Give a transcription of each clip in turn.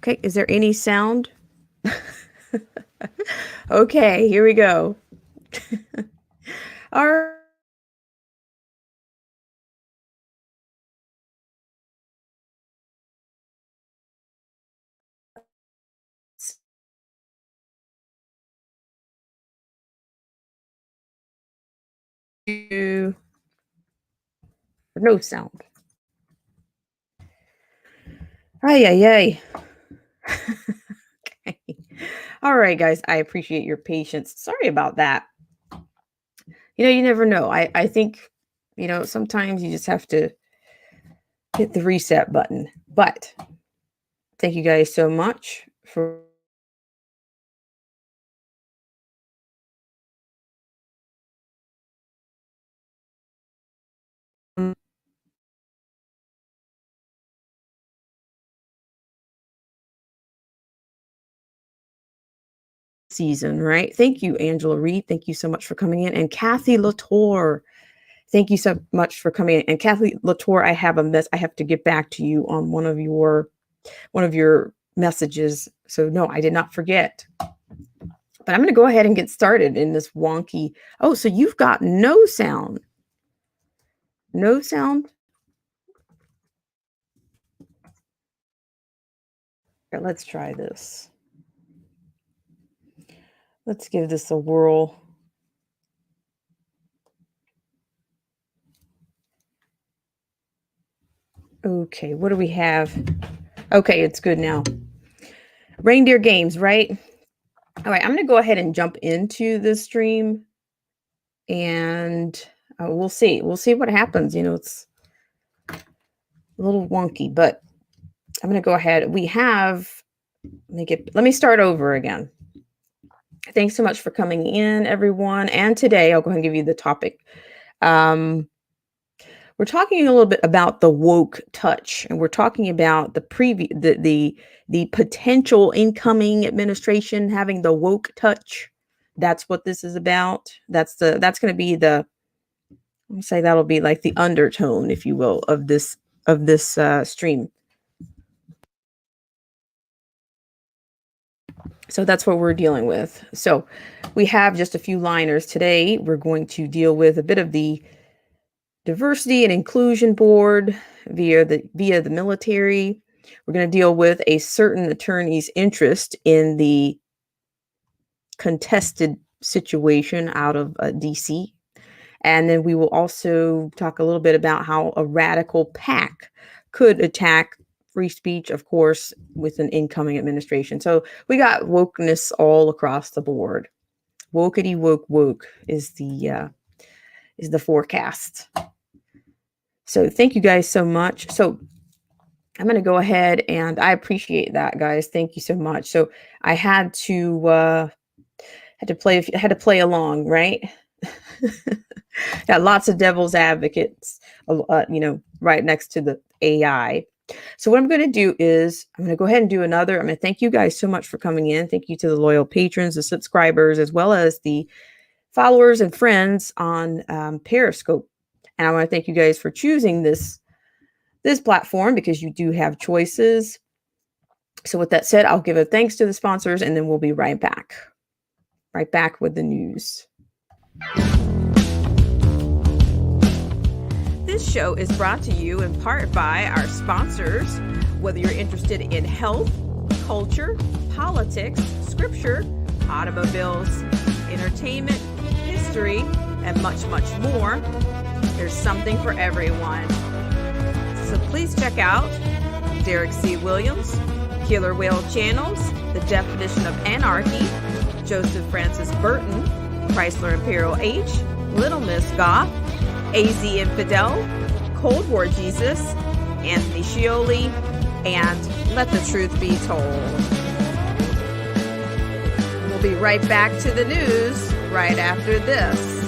Okay, is there any sound? Okay, here we go. All right. No sound. Ay, ay, ay. Okay. All right, guys. I appreciate your patience. Sorry about that. You never know. I think, sometimes you just have to hit the reset button. But thank you guys so much for season, right? Thank you, Angela Reed. Thank you so much for coming in. And Kathy Latour. Thank you so much for coming in. And Kathy Latour, I have a mess. I have to get back to you on one of your messages. So no, I did not forget. But I'm going to go ahead and get started in this wonky. Oh, so you've got no sound. No sound? Here, let's try this. Let's give this a whirl. Okay, what do we have? Okay, it's good now. Reindeer games, right? All right, I'm going to go ahead and jump into this stream and we'll see. We'll see what happens. It's a little wonky, but I'm going to go ahead. Let me start over again. Thanks so much for coming in, everyone. And today I'll go ahead and give you the topic. We're talking a little bit about the woke touch, and we're talking about the potential incoming administration having the woke touch. That's what this is about. That's going to be let me say that'll be like the undertone, if you will, of this stream. So that's what we're dealing with. So we have just a few liners today. We're going to deal with a bit of the Diversity and Inclusion Board via the military. We're going to deal with a certain attorney's interest in the contested situation out of DC. And then we will also talk a little bit about how a radical PAC could attack free speech, of course, with an incoming administration. So we got wokeness all across the board. Wokety woke is the forecast. So thank you guys so much. So I'm going to go ahead, and I appreciate that, guys. Thank you so much. So I had to play along, right? Got lots of devil's advocates, right next to the AI. So what I'm going to do is I'm going to go ahead and do another. I'm going to thank you guys so much for coming in. Thank you to the loyal patrons, the subscribers, as well as the followers and friends on Periscope. And I want to thank you guys for choosing this platform, because you do have choices. So with that said, I'll give a thanks to the sponsors, and then we'll be right back with the news. This show is brought to you in part by our sponsors. Whether you're interested in health, culture, politics, scripture, automobiles, entertainment, history, and much, much more, there's something for everyone. So please check out Derek C. Williams, Killer Whale Channels, The Definition of Anarchy, Joseph Francis Burton, Chrysler Imperial H, Little Miss Goth, AZ Infidel, Cold War Jesus, Anthony Scioli, and Let the Truth Be Told. We'll be right back to the news right after this.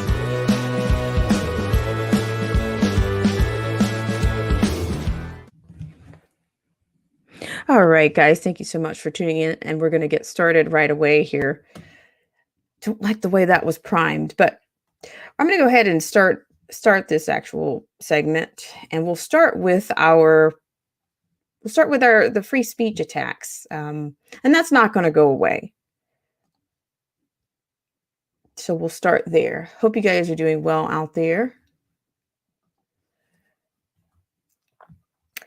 All right, guys, thank you so much for tuning in, and we're going to get started right away here. Don't like the way that was primed, but I'm going to go ahead and start this actual segment, and we'll start with our we'll start with the free speech attacks, and that's not going to go away. So we'll start there. Hope you guys are doing well out there.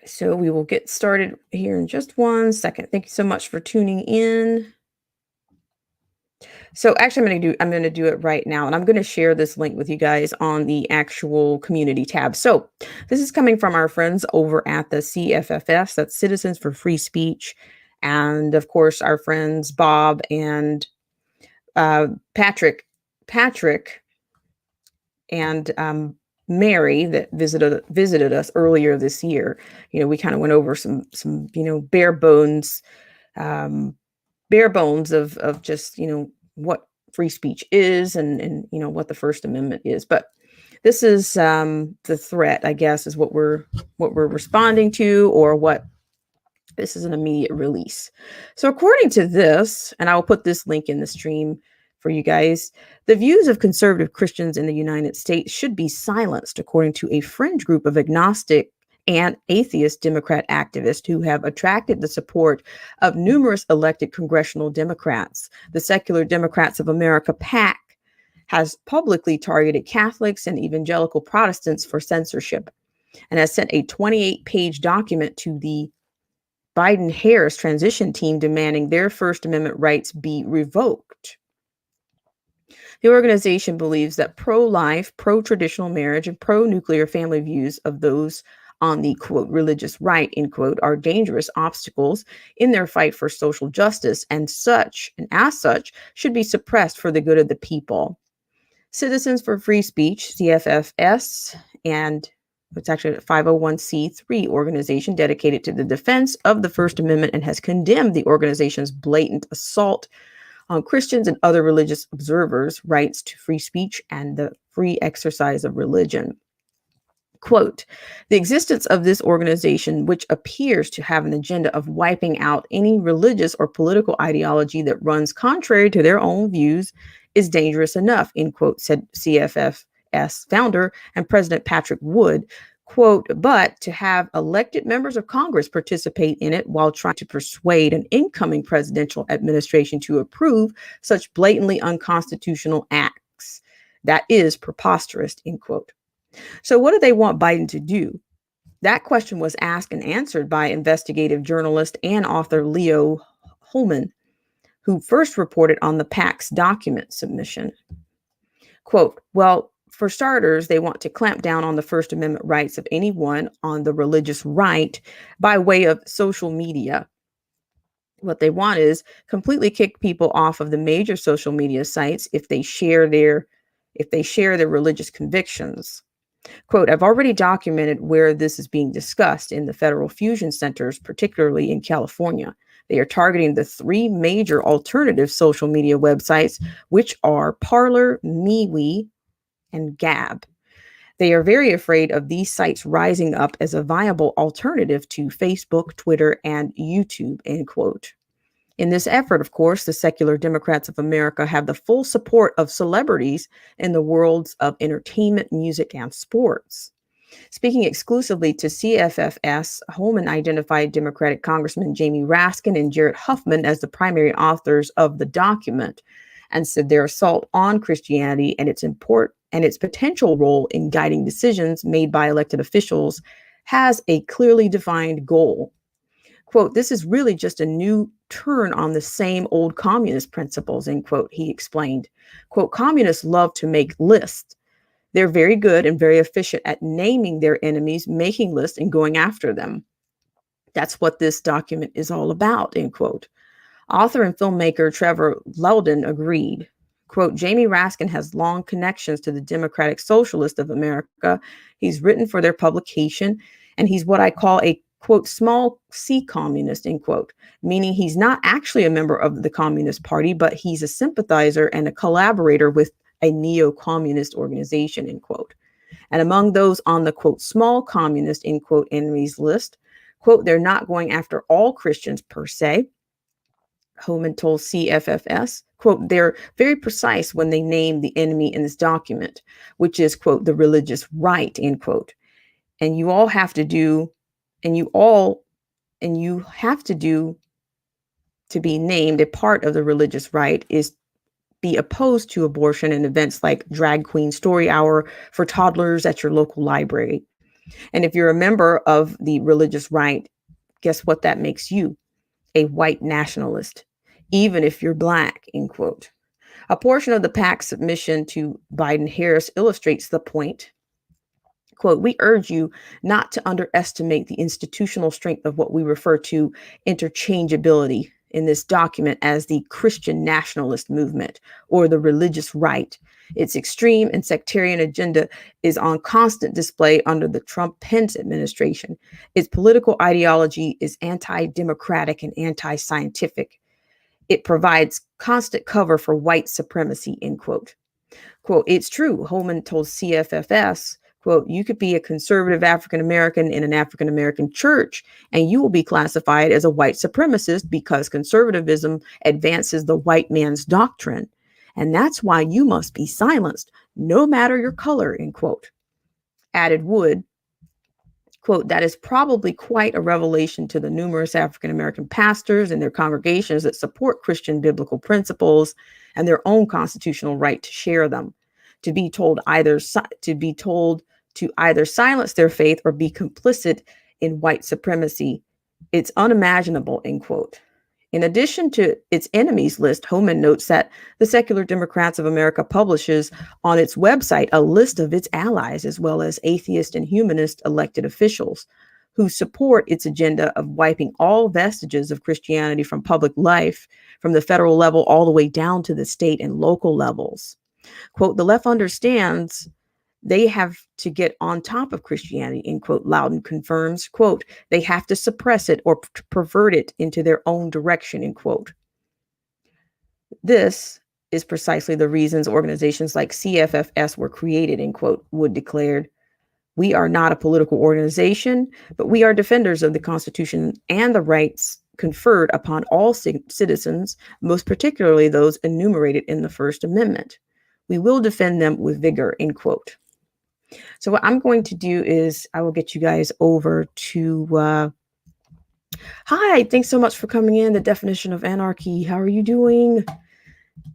So we will get started here in just 1 second. Thank you so much for tuning in. So actually I'm going to do it right now, and I'm going to share this link with you guys on the actual community tab. So this is coming from our friends over at the CFFS, that's Citizens for Free Speech, and of course our friends Bob and Patrick and Mary that visited us earlier this year. We kind of went over some bare bones of just what free speech is and what the First Amendment is. But this is the threat, I guess, is what we're responding to, or what this is an immediate release. So according to this, and I will put this link in the stream for you guys, the views of conservative Christians in the United States should be silenced, according to a fringe group of agnostic and atheist Democrat activists who have attracted the support of numerous elected congressional Democrats. The Secular Democrats of America, PAC, has publicly targeted Catholics and evangelical Protestants for censorship and has sent a 28-page document to the Biden-Harris transition team demanding their First Amendment rights be revoked. The organization believes that pro-life, pro-traditional marriage, and pro-nuclear family views of those on the, quote, religious right, end quote, are dangerous obstacles in their fight for social justice, and as such, should be suppressed for the good of the people. Citizens for Free Speech, CFFS, and it's actually a 501c3 organization dedicated to the defense of the First Amendment, and has condemned the organization's blatant assault on Christians and other religious observers' rights to free speech and the free exercise of religion. Quote, the existence of this organization, which appears to have an agenda of wiping out any religious or political ideology that runs contrary to their own views, is dangerous enough, end quote, said CFFS founder and President Patrick Wood. Quote, but to have elected members of Congress participate in it while trying to persuade an incoming presidential administration to approve such blatantly unconstitutional acts, that is preposterous, end quote. So what do they want Biden to do? That question was asked and answered by investigative journalist and author Leo Holman, who first reported on the PAC's document submission. Quote, well, for starters, they want to clamp down on the First Amendment rights of anyone on the religious right by way of social media. What they want is completely kick people off of the major social media sites if they share their religious convictions. Quote, I've already documented where this is being discussed in the federal fusion centers, particularly in California. They are targeting the three major alternative social media websites, which are Parler, MeWe, and Gab. They are very afraid of these sites rising up as a viable alternative to Facebook, Twitter, and YouTube, end quote. In this effort, of course, the Secular Democrats of America have the full support of celebrities in the worlds of entertainment, music, and sports. Speaking exclusively to CFFS, Holman identified Democratic Congressman Jamie Raskin and Jared Huffman as the primary authors of the document, and said their assault on Christianity and its potential role in guiding decisions made by elected officials has a clearly defined goal. Quote, this is really just a new turn on the same old communist principles, end quote, he explained. Quote, communists love to make lists. They're very good and very efficient at naming their enemies, making lists, and going after them. That's what this document is all about, end quote. Author and filmmaker Trevor Loudon agreed. Quote, Jamie Raskin has long connections to the Democratic Socialists of America. He's written for their publication, and he's what I call a, quote, small c communist, end quote, meaning he's not actually a member of the Communist Party, but he's a sympathizer and a collaborator with a neo-communist organization, end quote. And among those on the, quote, small communist, end quote, enemies list, quote, they're not going after all Christians per se. Holman told CFFS, quote, they're very precise when they name the enemy in this document, which is, quote, the religious right, end quote. And you all have to do, and you all and you have to do to be named a part of the religious right is be opposed to abortion and events like Drag Queen Story Hour for toddlers at your local library. And if you're a member of the religious right, guess what that makes you? A white nationalist, even if you're Black, end quote. A portion of the PAC's submission to Biden-Harris illustrates the point. Quote, we urge you not to underestimate the institutional strength of what we refer to interchangeability in this document as the Christian nationalist movement or the religious right. Its extreme and sectarian agenda is on constant display under the Trump-Pence administration. Its political ideology is anti-democratic and anti-scientific. It provides constant cover for white supremacy, end quote. Quote, it's true, Holman told CFFS, quote, you could be a conservative African-American in an African-American church, and you will be classified as a white supremacist because conservatism advances the white man's doctrine. And that's why you must be silenced, no matter your color, end quote. Added Wood, quote, that is probably quite a revelation to the numerous African-American pastors and their congregations that support Christian biblical principles and their own constitutional right to share them, to be told to either silence their faith or be complicit in white supremacy. It's unimaginable, end quote. In addition to its enemies list, Homan notes that the Secular Democrats of America publishes on its website a list of its allies, as well as atheist and humanist elected officials who support its agenda of wiping all vestiges of Christianity from public life, from the federal level all the way down to the state and local levels. Quote, the left understands they have to get on top of Christianity, end quote. Loudon confirms, quote, they have to suppress it or pervert it into their own direction, end quote. This is precisely the reasons organizations like CFFS were created, end quote, Wood declared. We are not a political organization, but we are defenders of the Constitution and the rights conferred upon all citizens, most particularly those enumerated in the First Amendment. We will defend them with vigor, end quote. So what I'm going to do is I will get you guys over to, hi, thanks so much for coming in. The Definition of Anarchy. How are you doing?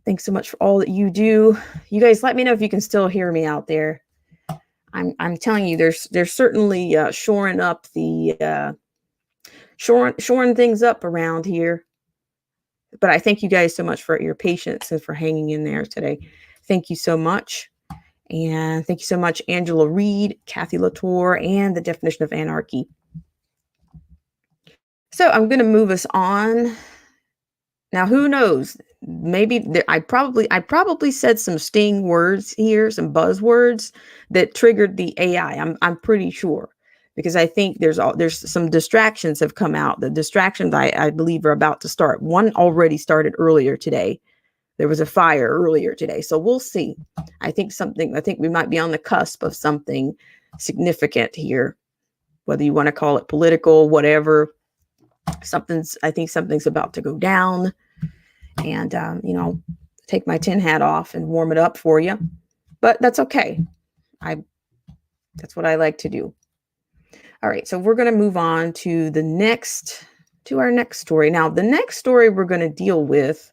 Thanks so much for all that you do. You guys let me know if you can still hear me out there. I'm telling you, there's certainly shoring up the, shoring things up around here. But I thank you guys so much for your patience and for hanging in there today. Thank you so much. And thank you so much, Angela Reed, Kathy Latour, and the Definition of Anarchy. So I'm going to move us on. Now, who knows? Maybe I probably said some sting words here, some buzzwords that triggered the AI. I'm pretty sure, because I think there's some distractions have come out. The distractions I believe are about to start. One already started earlier today. There was a fire earlier today. So we'll see. I think we might be on the cusp of something significant here, whether you want to call it political, whatever. I think something's about to go down, and, take my tin hat off and warm it up for you, but that's okay. That's what I like to do. All right. So we're going to move on to our next story. Now, the next story we're going to deal with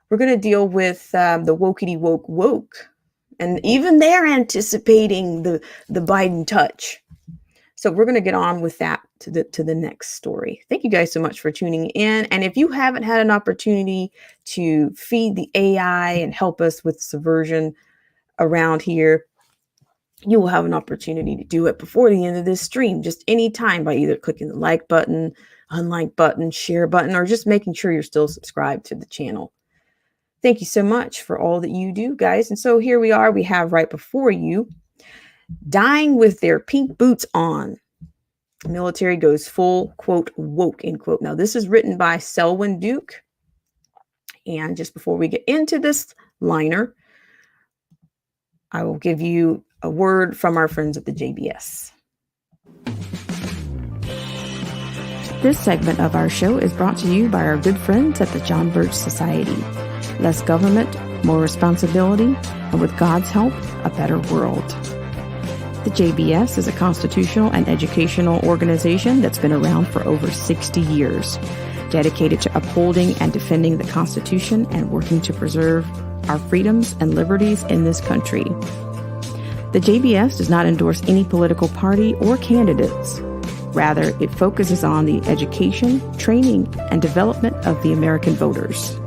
the wokey woke, and even they're anticipating the Biden touch. So we're going to get on with that to the next story. Thank you guys so much for tuning in. And if you haven't had an opportunity to feed the AI and help us with subversion around here, you will have an opportunity to do it before the end of this stream, just any time, by either clicking the like button, unlike button, share button, or just making sure you're still subscribed to the channel. Thank you so much for all that you do, guys. And so here we are. We have right before you, dying with their pink boots on. Military goes full, quote, woke, end quote. Now, this is written by Selwyn Duke. And just before we get into this liner, I will give you a word from our friends at the JBS. This segment of our show is brought to you by our good friends at the John Birch Society. Less government, more responsibility, and with God's help, a better world. The JBS is a constitutional and educational organization that's been around for over 60 years, dedicated to upholding and defending the Constitution and working to preserve our freedoms and liberties in this country. The JBS does not endorse any political party or candidates. Rather, it focuses on the education, training, and development of the American voters.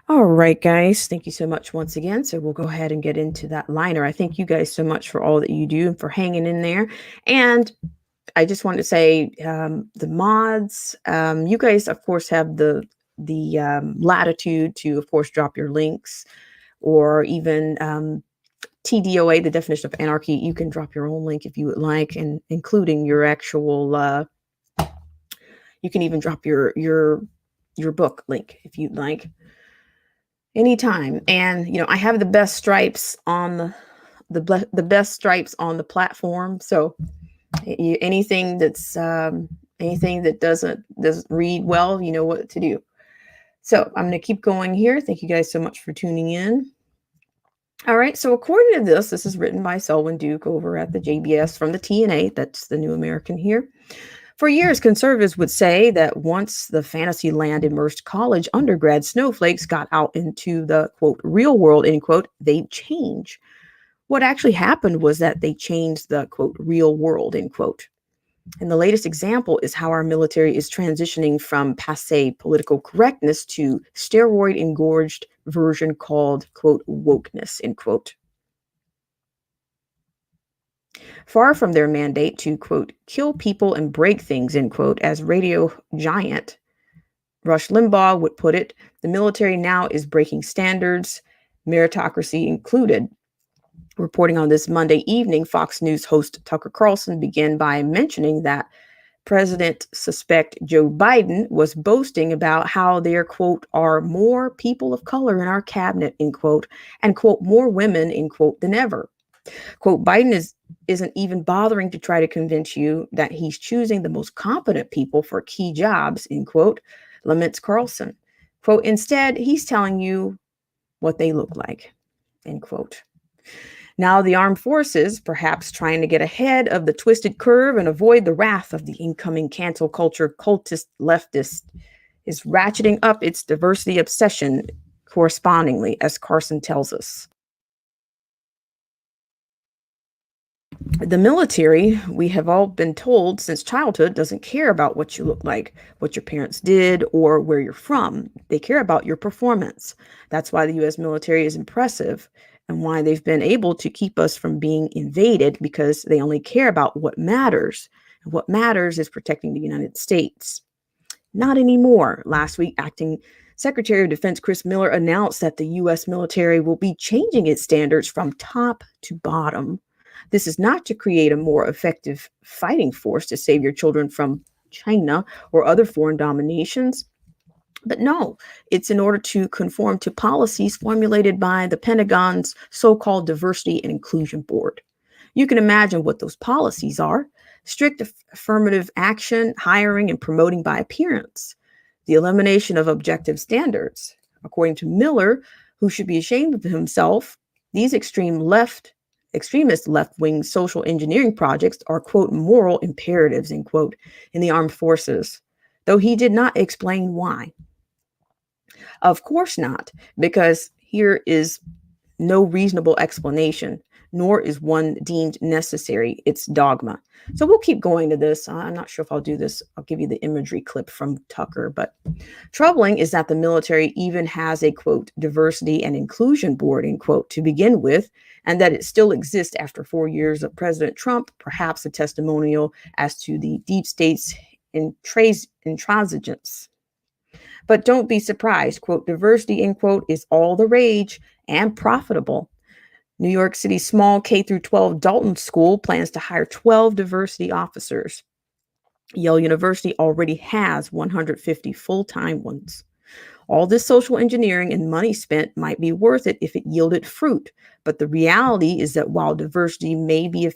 All right, guys. Thank you so much once again. So we'll go ahead and get into that liner. I thank you guys so much for all that you do and for hanging in there. And I just want to say the mods, you guys, of course, have the latitude to, of course, drop your links, or even TDOA, the definition of anarchy. You can drop your own link if you would like, and including your actual. You can even drop your book link if you'd like. Anytime. And I have the best stripes on the best stripes on the platform. So anything that doesn't read well, you know what to do. So I'm going to keep going here. Thank you guys so much for tuning in. All right. So according to this is written by Selwyn Duke over at the JBS from the TNA. That's the New American here. For years, conservatives would say that once the fantasy land immersed college undergrad snowflakes got out into the, quote, real world, end quote, they'd change. What actually happened was that they changed the, quote, real world, end quote. And the latest example is how our military is transitioning from passé political correctness to steroid-engorged version called, quote, wokeness, end quote. Far from their mandate to, quote, kill people and break things, end quote, as radio giant Rush Limbaugh would put it, the military now is breaking standards, meritocracy included. Reporting on this Monday evening, Fox News host Tucker Carlson began by mentioning that President-elect Joe Biden was boasting about how there, quote, are more people of color in our cabinet, end quote, and, quote, more women, end quote, than ever. Quote, Biden isn't even bothering to try to convince you that he's choosing the most competent people for key jobs, end quote, laments Carlson. Quote, instead, he's telling you what they look like, end quote. Now the armed forces, perhaps trying to get ahead of the twisted curve and avoid the wrath of the incoming cancel culture cultist leftist, is ratcheting up its diversity obsession correspondingly, as Carson tells us. The military, we have all been told since childhood, doesn't care about what you look like, what your parents did, or where you're from. They care about your performance. That's why the U.S. military is impressive and why they've been able to keep us from being invaded, because they only care about what matters. And what matters is protecting the United States. Not anymore. Last week, Acting Secretary of Defense Chris Miller announced that the U.S. military will be changing its standards from top to bottom. This is not to create a more effective fighting force to save your children from China or other foreign dominations. But no, it's in order to conform to policies formulated by the Pentagon's so-called Diversity and Inclusion Board. You can imagine what those policies are: strict affirmative action, hiring and promoting by appearance, the elimination of objective standards. According to Miller, who should be ashamed of himself, these extremist left-wing social engineering projects are, quote, moral imperatives, end quote, in the armed forces, though he did not explain why. Of course not, because here is no reasonable explanation, nor is one deemed necessary. It's dogma. So we'll keep going to this. I'm not sure if I'll do this. I'll give you the imagery clip from Tucker. But troubling is that the military even has a, quote, diversity and inclusion board, end quote, to begin with, and that it still exists after 4 years of President Trump, perhaps a testimonial as to the deep state's intransigence. But don't be surprised, quote, diversity, end quote, is all the rage and profitable. New York City's small K-12 Dalton School plans to hire 12 diversity officers. Yale University already has 150 full-time ones. All this social engineering and money spent might be worth it if it yielded fruit. But the reality is that while diversity may be a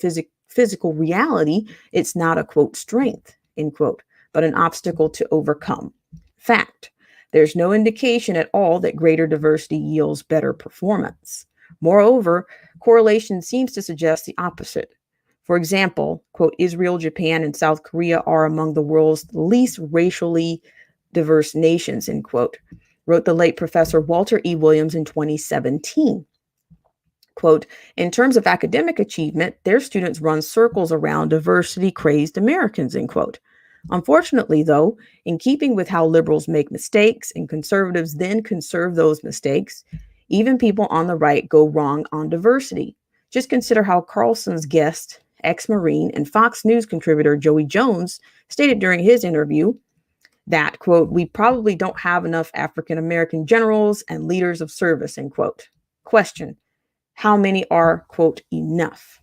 physical reality, it's not a, quote, strength, end quote. but an obstacle to overcome. Fact. There's no indication at all that greater diversity yields better performance. Moreover, correlation seems to suggest the opposite. For example, quote, Israel, Japan, and South Korea are among the world's least racially diverse nations, end quote, wrote the late Professor Walter E. Williams in 2017. Quote, in terms of academic achievement, their students run circles around diversity-crazed Americans, end quote. Unfortunately, though, in keeping with how liberals make mistakes and conservatives then conserve those mistakes, even people on the right go wrong on diversity. Just consider how Carlson's guest, ex-Marine and Fox News contributor Joey Jones stated during his interview that, quote, we probably don't have enough African-American generals and leaders of service, end quote. Question, how many are, quote, enough?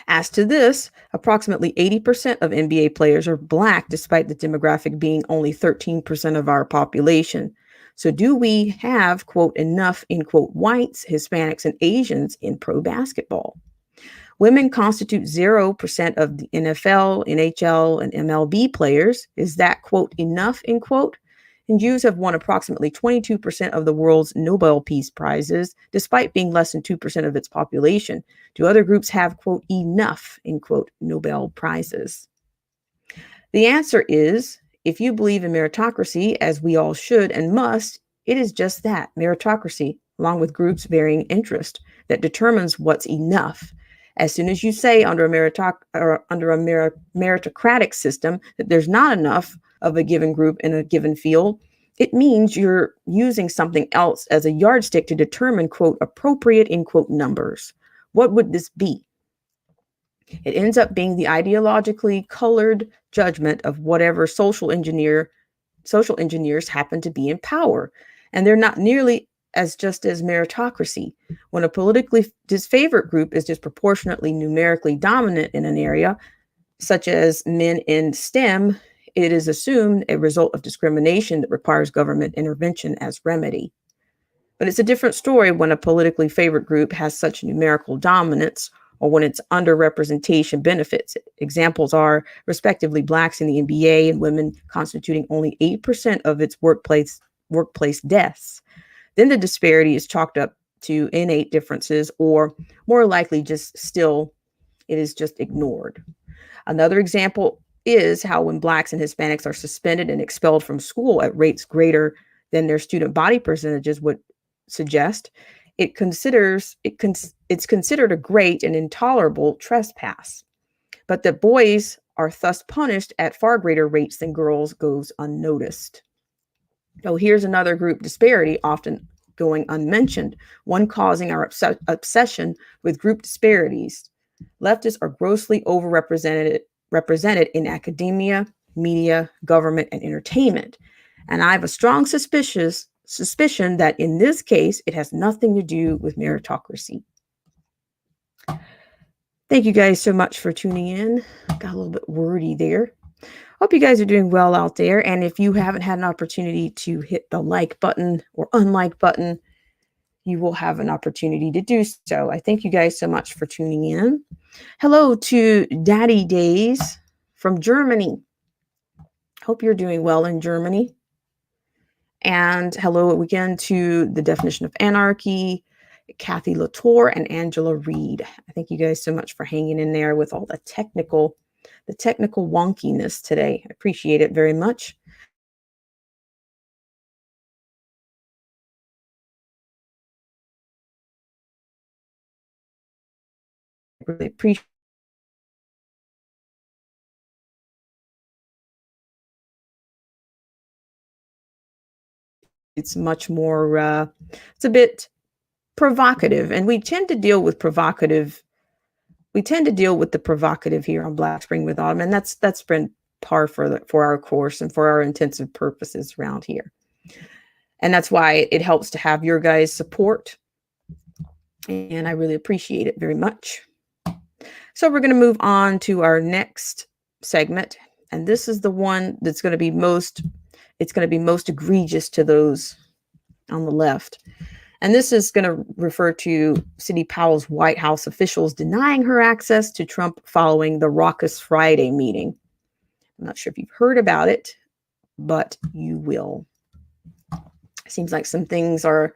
As to this, approximately 80% of NBA players are Black, despite the demographic being only 13% of our population. So do we have, quote, enough, in quote, whites, Hispanics, and Asians in pro basketball? Women constitute 0% of the NFL, NHL, and MLB players. Is that, quote, enough, in quote? And Jews have won approximately 22% of the world's Nobel Peace Prizes, despite being less than 2% of its population. Do other groups have, quote, enough, in quote, Nobel Prizes? The answer is, if you believe in meritocracy, as we all should and must, it is just that, meritocracy, along with groups' varying interest, that determines what's enough. As soon as you say under a meritocratic system that there's not enough of a given group in a given field, it means you're using something else as a yardstick to determine, quote, appropriate, in quote, numbers. What would this be? It ends up being the ideologically colored judgment of whatever social engineers happen to be in power. And they're not nearly as just as meritocracy. When a politically disfavored group is disproportionately numerically dominant in an area, such as men in STEM, it is assumed a result of discrimination that requires government intervention as remedy. But it's a different story when a politically favored group has such numerical dominance or when its underrepresentation benefits it. Examples are, respectively, Blacks in the NBA and women constituting only 8% of its workplace deaths. Then the disparity is chalked up to innate differences, or more likely it is just ignored. Another example is how when Blacks and Hispanics are suspended and expelled from school at rates greater than their student body percentages would suggest, it's considered a great and intolerable trespass. But that boys are thus punished at far greater rates than girls goes unnoticed. So here's another group disparity often going unmentioned, one causing our obsession with group disparities. Leftists are grossly overrepresented in academia, media, government, and entertainment. And I have a strong suspicion that in this case, it has nothing to do with meritocracy. Thank you guys so much for tuning in. Got a little bit wordy there. Hope you guys are doing well out there. And if you haven't had an opportunity to hit the like button or unlike button, you will have an opportunity to do so. I thank you guys so much for tuning in. Hello to Daddy Days from Germany. Hope you're doing well in Germany. And hello again to the Definition of Anarchy, Kathy Latour, and Angela Reed. I thank you guys so much for hanging in there with all the technical wonkiness today. I appreciate it very much. I really appreciate it's much more it's a bit provocative, and we tend to deal with the provocative here on Black Spring with Autumn, and that's been par for our course and for our intensive purposes around here. And that's why it helps to have your guys' support, and I really appreciate it very much. So we're going to move on to our next segment, and this is the one that's going to be most egregious to those on the left. And this is going to refer to Sidney Powell's White House officials denying her access to Trump following the Raucous Friday meeting. I'm not sure if you've heard about it, but you will. Seems like some things are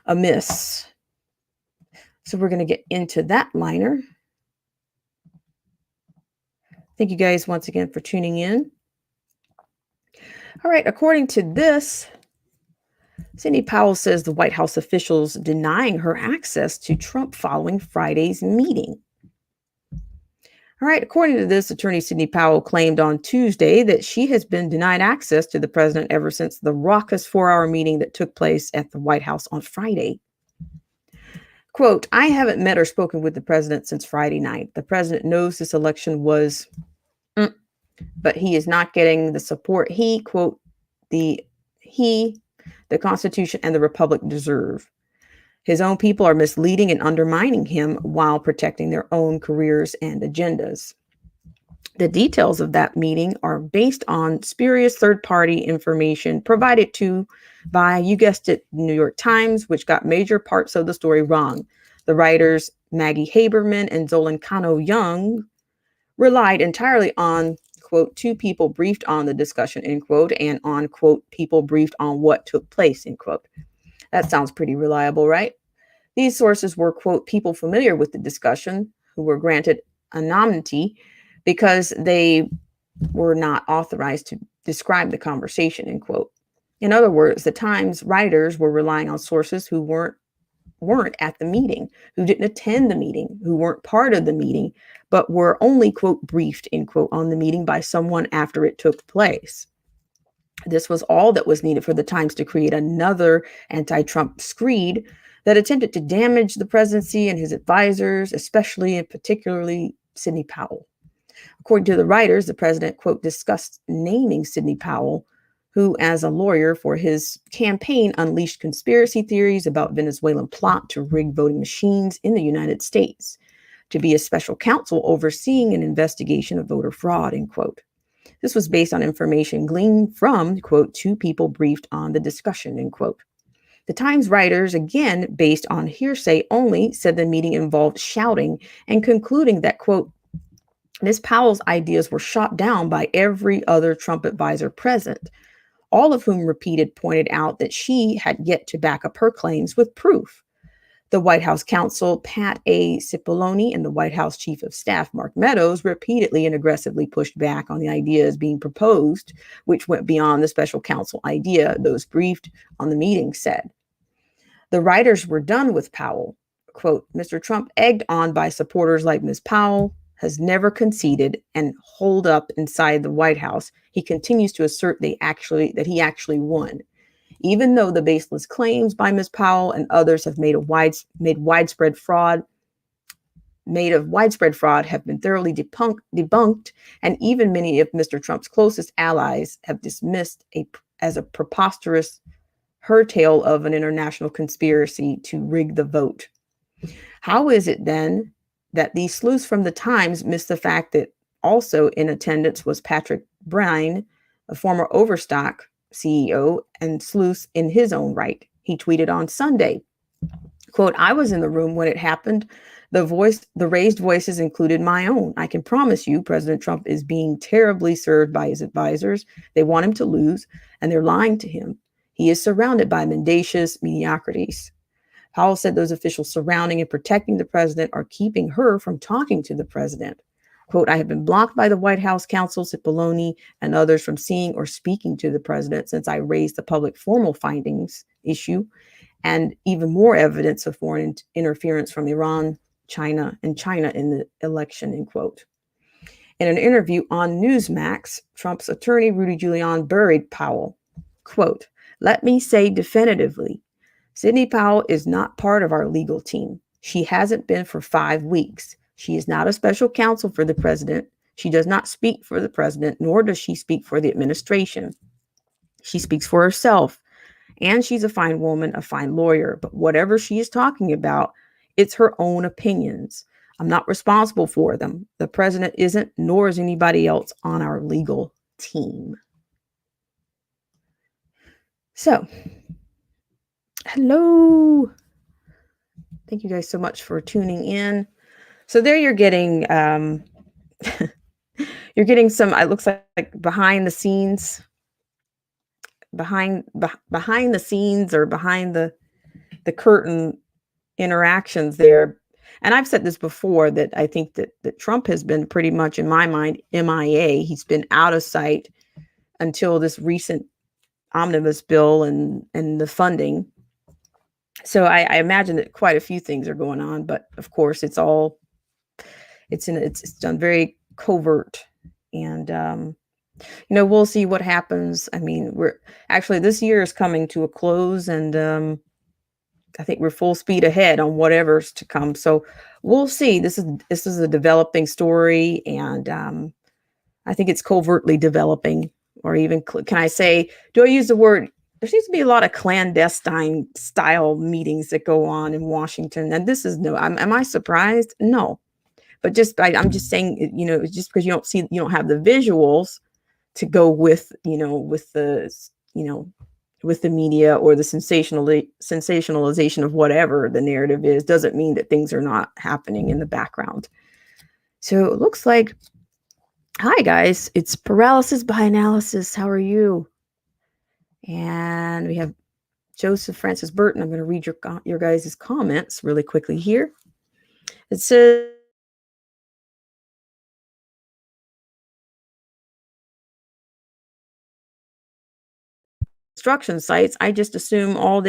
amiss. So we're going to get into that liner. Thank you guys once again for tuning in. All right, according to this, Sidney Powell says the White House officials denying her access to Trump following Friday's meeting. All right, according to this, attorney Sidney Powell claimed on Tuesday that she has been denied access to the president ever since the raucous 4-hour meeting that took place at the White House on Friday. Quote, I haven't met or spoken with the president since Friday night. The president knows this election was, but he is not getting the support he, quote, the Constitution and the Republic deserve. His own people are misleading and undermining him while protecting their own careers and agendas. The details of that meeting are based on spurious third-party information provided to by, you guessed it, New York Times, which got major parts of the story wrong. The writers Maggie Haberman and Zolan Kano-Young relied entirely on, quote, two people briefed on the discussion, end quote, and on, quote, people briefed on what took place, end quote. That sounds pretty reliable, right? These sources were, quote, people familiar with the discussion who were granted anonymity because they were not authorized to describe the conversation, end quote. In other words, the Times writers were relying on sources who weren't at the meeting, who didn't attend the meeting, who weren't part of the meeting, but were only, quote, briefed, end quote, on the meeting by someone after it took place. This was all that was needed for the Times to create another anti-Trump screed that attempted to damage the presidency and his advisors, especially and particularly Sidney Powell. According to the writers, the president, quote, discussed naming Sidney Powell, who, as a lawyer for his campaign, unleashed conspiracy theories about Venezuelan plot to rig voting machines in the United States, to be a special counsel overseeing an investigation of voter fraud, end quote. This was based on information gleaned from, quote, two people briefed on the discussion, end quote. The Times writers, again, based on hearsay only, said the meeting involved shouting and concluding that, quote, Ms. Powell's ideas were shot down by every other Trump advisor present, all of whom pointed out that she had yet to back up her claims with proof. The White House counsel, Pat A. Cipollone, and the White House chief of staff, Mark Meadows, repeatedly and aggressively pushed back on the ideas being proposed, which went beyond the special counsel idea those briefed on the meeting said. The writers were done with Powell. Quote, Mr. Trump, egged on by supporters like Ms. Powell, has never conceded and holed up inside the White House. He continues to assert that he actually won. Even though the baseless claims by Ms. Powell and others have made widespread fraud have been thoroughly debunked, and even many of Mr. Trump's closest allies have dismissed as a preposterous tale of an international conspiracy to rig the vote. How is it then that these sleuths from the Times missed the fact that also in attendance was Patrick Bryan, a former Overstock CEO and sleuth in his own right? He tweeted on Sunday, quote, I was in the room when it happened. The raised voices included my own. I can promise you President Trump is being terribly served by his advisors. They want him to lose, and they're lying to him. He is surrounded by mendacious mediocrities. Powell said those officials surrounding and protecting the president are keeping her from talking to the president. Quote, I have been blocked by the White House counsel, Cipollone, and others from seeing or speaking to the president since I raised the public formal findings issue and even more evidence of foreign interference from Iran, China in the election, end quote. In an interview on Newsmax, Trump's attorney, Rudy Giuliani, buried Powell. Quote, let me say definitively, Sidney Powell is not part of our legal team. She hasn't been for 5 weeks. She is not a special counsel for the president. She does not speak for the president, nor does she speak for the administration. She speaks for herself, and she's a fine woman, a fine lawyer. But whatever she is talking about, it's her own opinions. I'm not responsible for them. The president isn't, nor is anybody else on our legal team. So, hello. Thank you guys so much for tuning in. So there you're getting you're getting some, it looks like behind the scenes or behind the curtain interactions there. And I've said this before, that I think that Trump has been pretty much, in my mind, MIA. He's been out of sight until this recent omnibus bill and the funding. So I imagine that quite a few things are going on, but of course it's done very covert. And we'll see what happens. I mean, this year is coming to a close, and I think we're full speed ahead on whatever's to come. So we'll see. This is a developing story, and I think it's covertly developing, or even can I say? Do I use the word? There seems to be a lot of clandestine style meetings that go on in Washington, and this is no. Am I surprised? No, but I'm just saying. Just because you don't have the visuals to go with with the media, or the sensationalization of whatever the narrative is, doesn't mean that things are not happening in the background. So it looks like, hi guys, it's Paralysis by Analysis. How are you? And we have Joseph Francis Burton. I'm going to read your guys' comments really quickly here. It says, construction sites, I just assume all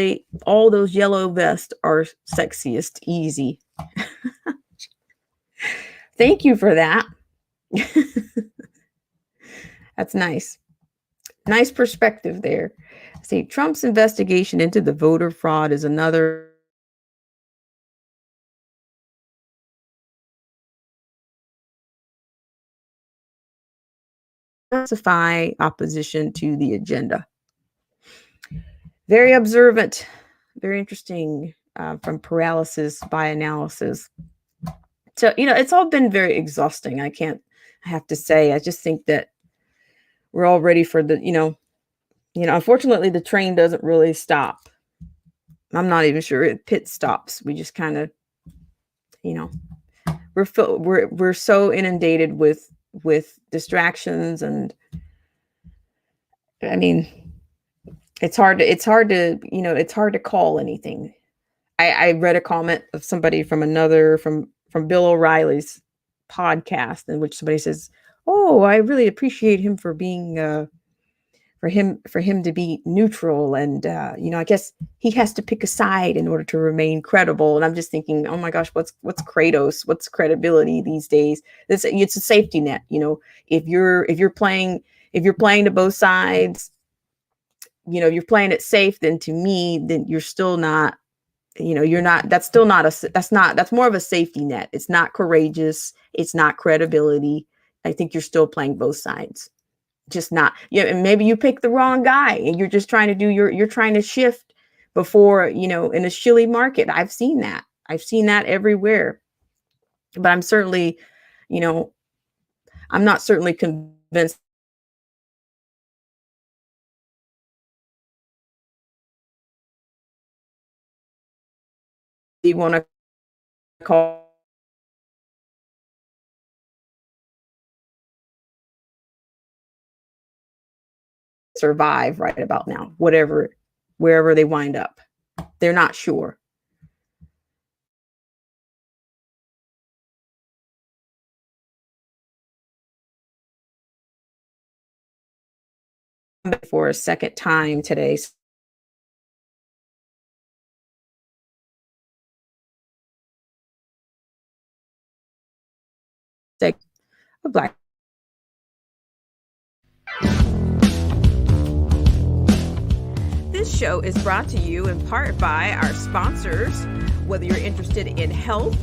those yellow vests are sexiest. Easy. Thank you for that. That's nice. Nice perspective there. See, Trump's investigation into the voter fraud is another justify opposition to the agenda. Very observant, very interesting, from Paralysis by Analysis. So, it's all been very exhausting. I have to say, I just think that we're all ready for unfortunately the train doesn't really stop. I'm not even sure it pit stops. We just kind of, we're so inundated with distractions, and I mean, it's hard to call anything. I read a comment of somebody from Bill O'Reilly's podcast, in which somebody says, "Oh, I really appreciate him for being for him to be neutral, and I guess he has to pick a side in order to remain credible." And I'm just thinking, oh my gosh, what's Kratos? What's credibility these days? It's a safety net. If you're playing to both sides, you're playing it safe, then to me, then you're still not. That's more of a safety net. It's not courageous. It's not credibility. I think you're still playing both sides. Just not, and maybe you pick the wrong guy and you're just trying to you're trying to shift before, in a shilly market. I've seen that everywhere, but I'm certainly, I'm not certainly convinced you want to call survive right about now, wherever they wind up. They're not sure. For a second time today. A black. This show is brought to you in part by our sponsors. Whether you're interested in health,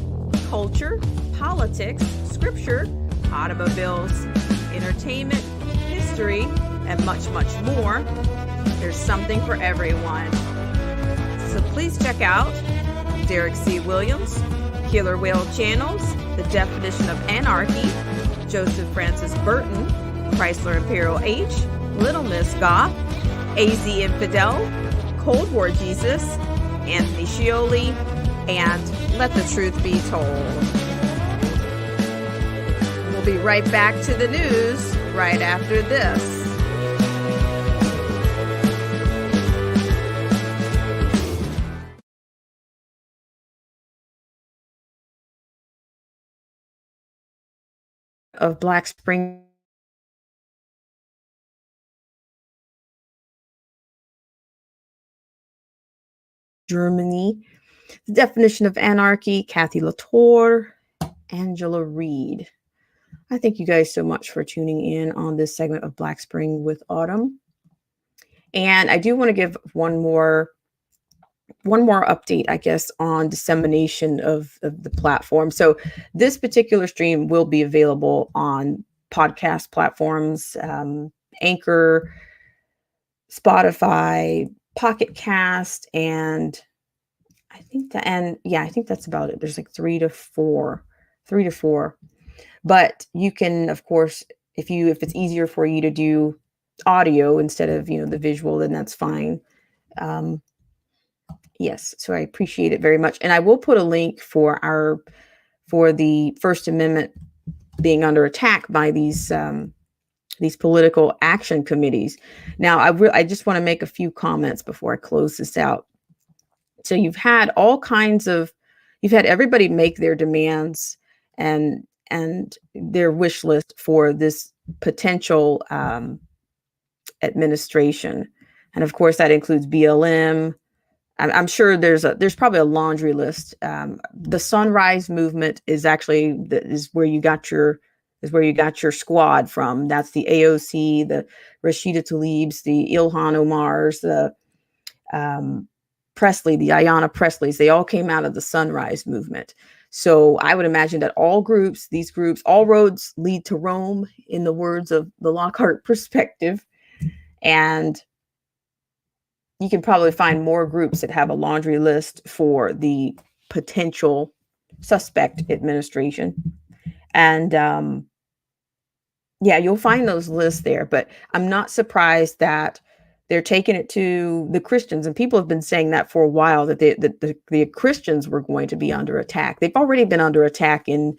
culture, politics, scripture, automobiles, entertainment, history, and much, much more, there's something for everyone. So please check out Derek C. Williams, Killer Whale Channels, The Definition of Anarchy, Joseph Francis Burton, Chrysler Imperial H, Little Miss Goth, AZ Infidel, Cold War Jesus, Anthony Scioli, and Let the Truth Be Told. We'll We'll be right back to the news right after this. Of Black Spring, Germany. The definition of anarchy, Kathy Latour, Angela Reed. I thank you guys so much for tuning in on this segment of Black Spring with Autumn. And I do want to give one more update, I guess, on dissemination of the platform. So this particular stream will be available on podcast platforms, Anchor, Spotify, Pocket Cast, and I think that's about it. There's like three to four. But you can, of course, if it's easier for you to do audio instead of, the visual, then that's fine. Yes, so I appreciate it very much. And I will put a link for the First Amendment being under attack by these political action committees. Now, I just want to make a few comments before I close this out. So you've had everybody make their demands and their wish list for this potential administration. And of course, that includes BLM. I'm sure there's probably a laundry list. The Sunrise Movement is where you got your squad from. That's the AOC, the Rashida Tlaibs, the Ilhan Omars, the Presley, the Ayanna Presleys. They all came out of the Sunrise Movement. So I would imagine that all roads lead to Rome, in the words of the Lockhart perspective. And you can probably find more groups that have a laundry list for the potential suspect administration. And you'll find those lists there. But I'm not surprised that they're taking it to the Christians. And people have been saying that for a while, that the Christians were going to be under attack. They've already been under attack in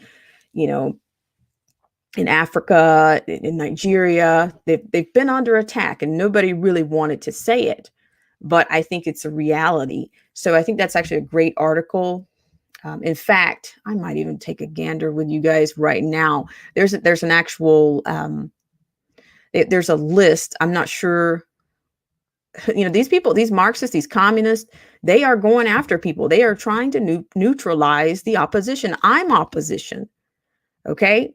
Africa, in Nigeria. They've been under attack, and nobody really wanted to say it. But I think it's a reality. So I think that's actually a great article. In fact, I might even take a gander with you guys right now. There's an actual, there's a list. I'm not sure, these people, these Marxists, these communists, they are going after people. They are trying to neutralize the opposition. I'm opposition. Okay.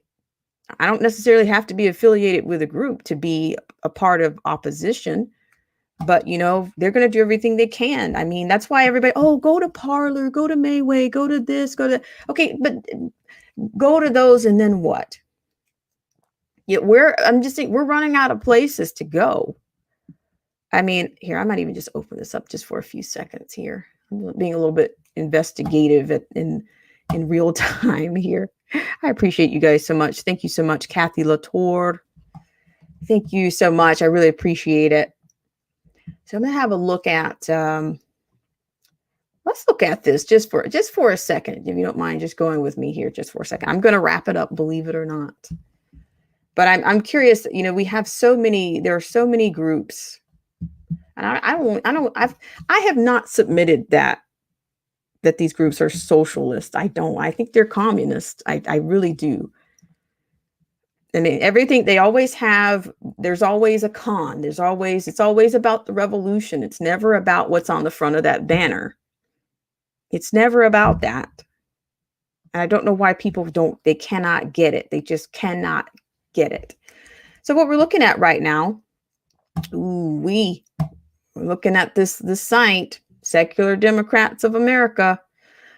I don't necessarily have to be affiliated with a group to be a part of opposition. But, they're going to do everything they can. I mean, that's why everybody, go to Parler, go to Mayway, go to this, okay, but go to those and then what? We're running out of places to go. I mean, here, I might even just open this up just for a few seconds here. I'm being a little bit investigative in real time here. I appreciate you guys so much. Thank you so much, Kathy Latour. Thank you so much. I really appreciate it. So I'm going to have a look at, let's look at this just for a second, if you don't mind just going with me here just for a second. I'm going to wrap it up, believe it or not. But I'm curious, we have there are so many groups, and I have not submitted that these groups are socialist. I think they're communist. I really do. I mean, everything they always have, there's always a con. It's always about the revolution. It's never about what's on the front of that banner. It's never about that. And I don't know why people they cannot get it. They just cannot get it. So what we're looking at right now, we're looking at this site, Secular Democrats of America.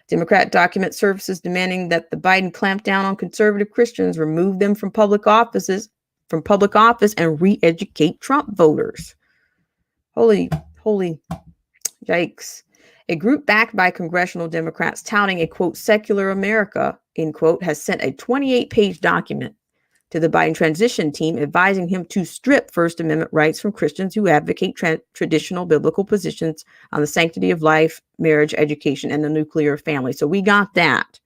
Democrat document services demanding that the Biden clamp down on conservative Christians, remove them from public office, and re-educate Trump voters. Holy yikes. A group backed by congressional Democrats touting a, quote, secular America, end quote, has sent a 28-page document to the Biden transition team advising him to strip First Amendment rights from Christians who advocate traditional biblical positions on the sanctity of life, marriage, education, and the nuclear family. So we got that.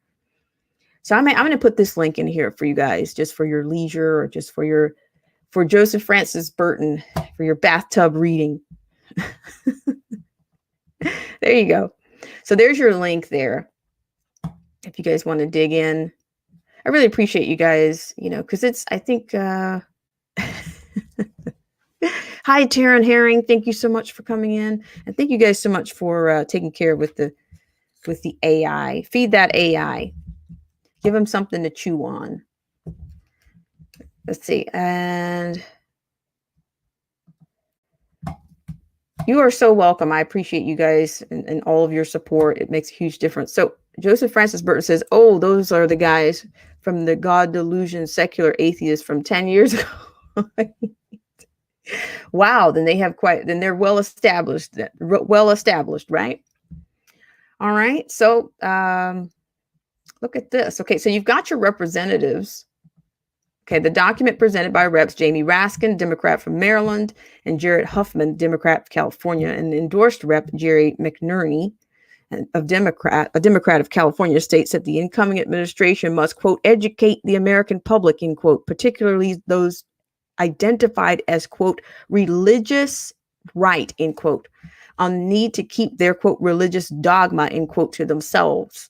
So I'm going to put this link in here for you guys, just for your leisure, or just for Joseph Francis Burton, for your bathtub reading. There you go. So there's your link there. If you guys want to dig in, I really appreciate you guys, because I think, hi, Taryn Herring. Thank you so much for coming in. And thank you guys so much for taking care with the AI. Feed that AI. Give them something to chew on. Let's see. And you are so welcome. I appreciate you guys and all of your support. It makes a huge difference. So Joseph Francis Burton says, oh, those are the guys from the God delusion secular atheists from 10 years ago. Wow. Then they're well established, right? All right. So look at this. Okay. So you've got your representatives. Okay, the document presented by Reps Jamie Raskin, Democrat from Maryland, and Jared Huffman, Democrat of California, and endorsed Rep Jerry McNerney, a Democrat of California, states that the incoming administration must, quote, educate the American public, end quote, particularly those identified as, quote, religious right, end quote, on the need to keep their, quote, religious dogma, end quote, to themselves.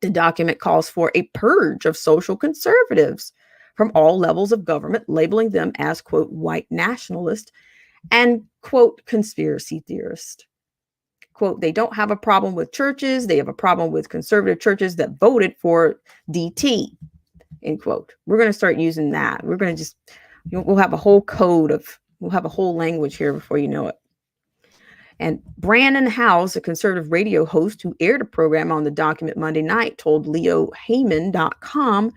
The document calls for a purge of social conservatives from all levels of government, labeling them as, quote, white nationalist and, quote, conspiracy theorist. Quote, they don't have a problem with churches. They have a problem with conservative churches that voted for DT, end quote. We're going to start using that. We're going to we'll have a whole we'll have a whole language here before you know it. And Brandon Howes, a conservative radio host who aired a program on the document Monday night, told LeoHeyman.com,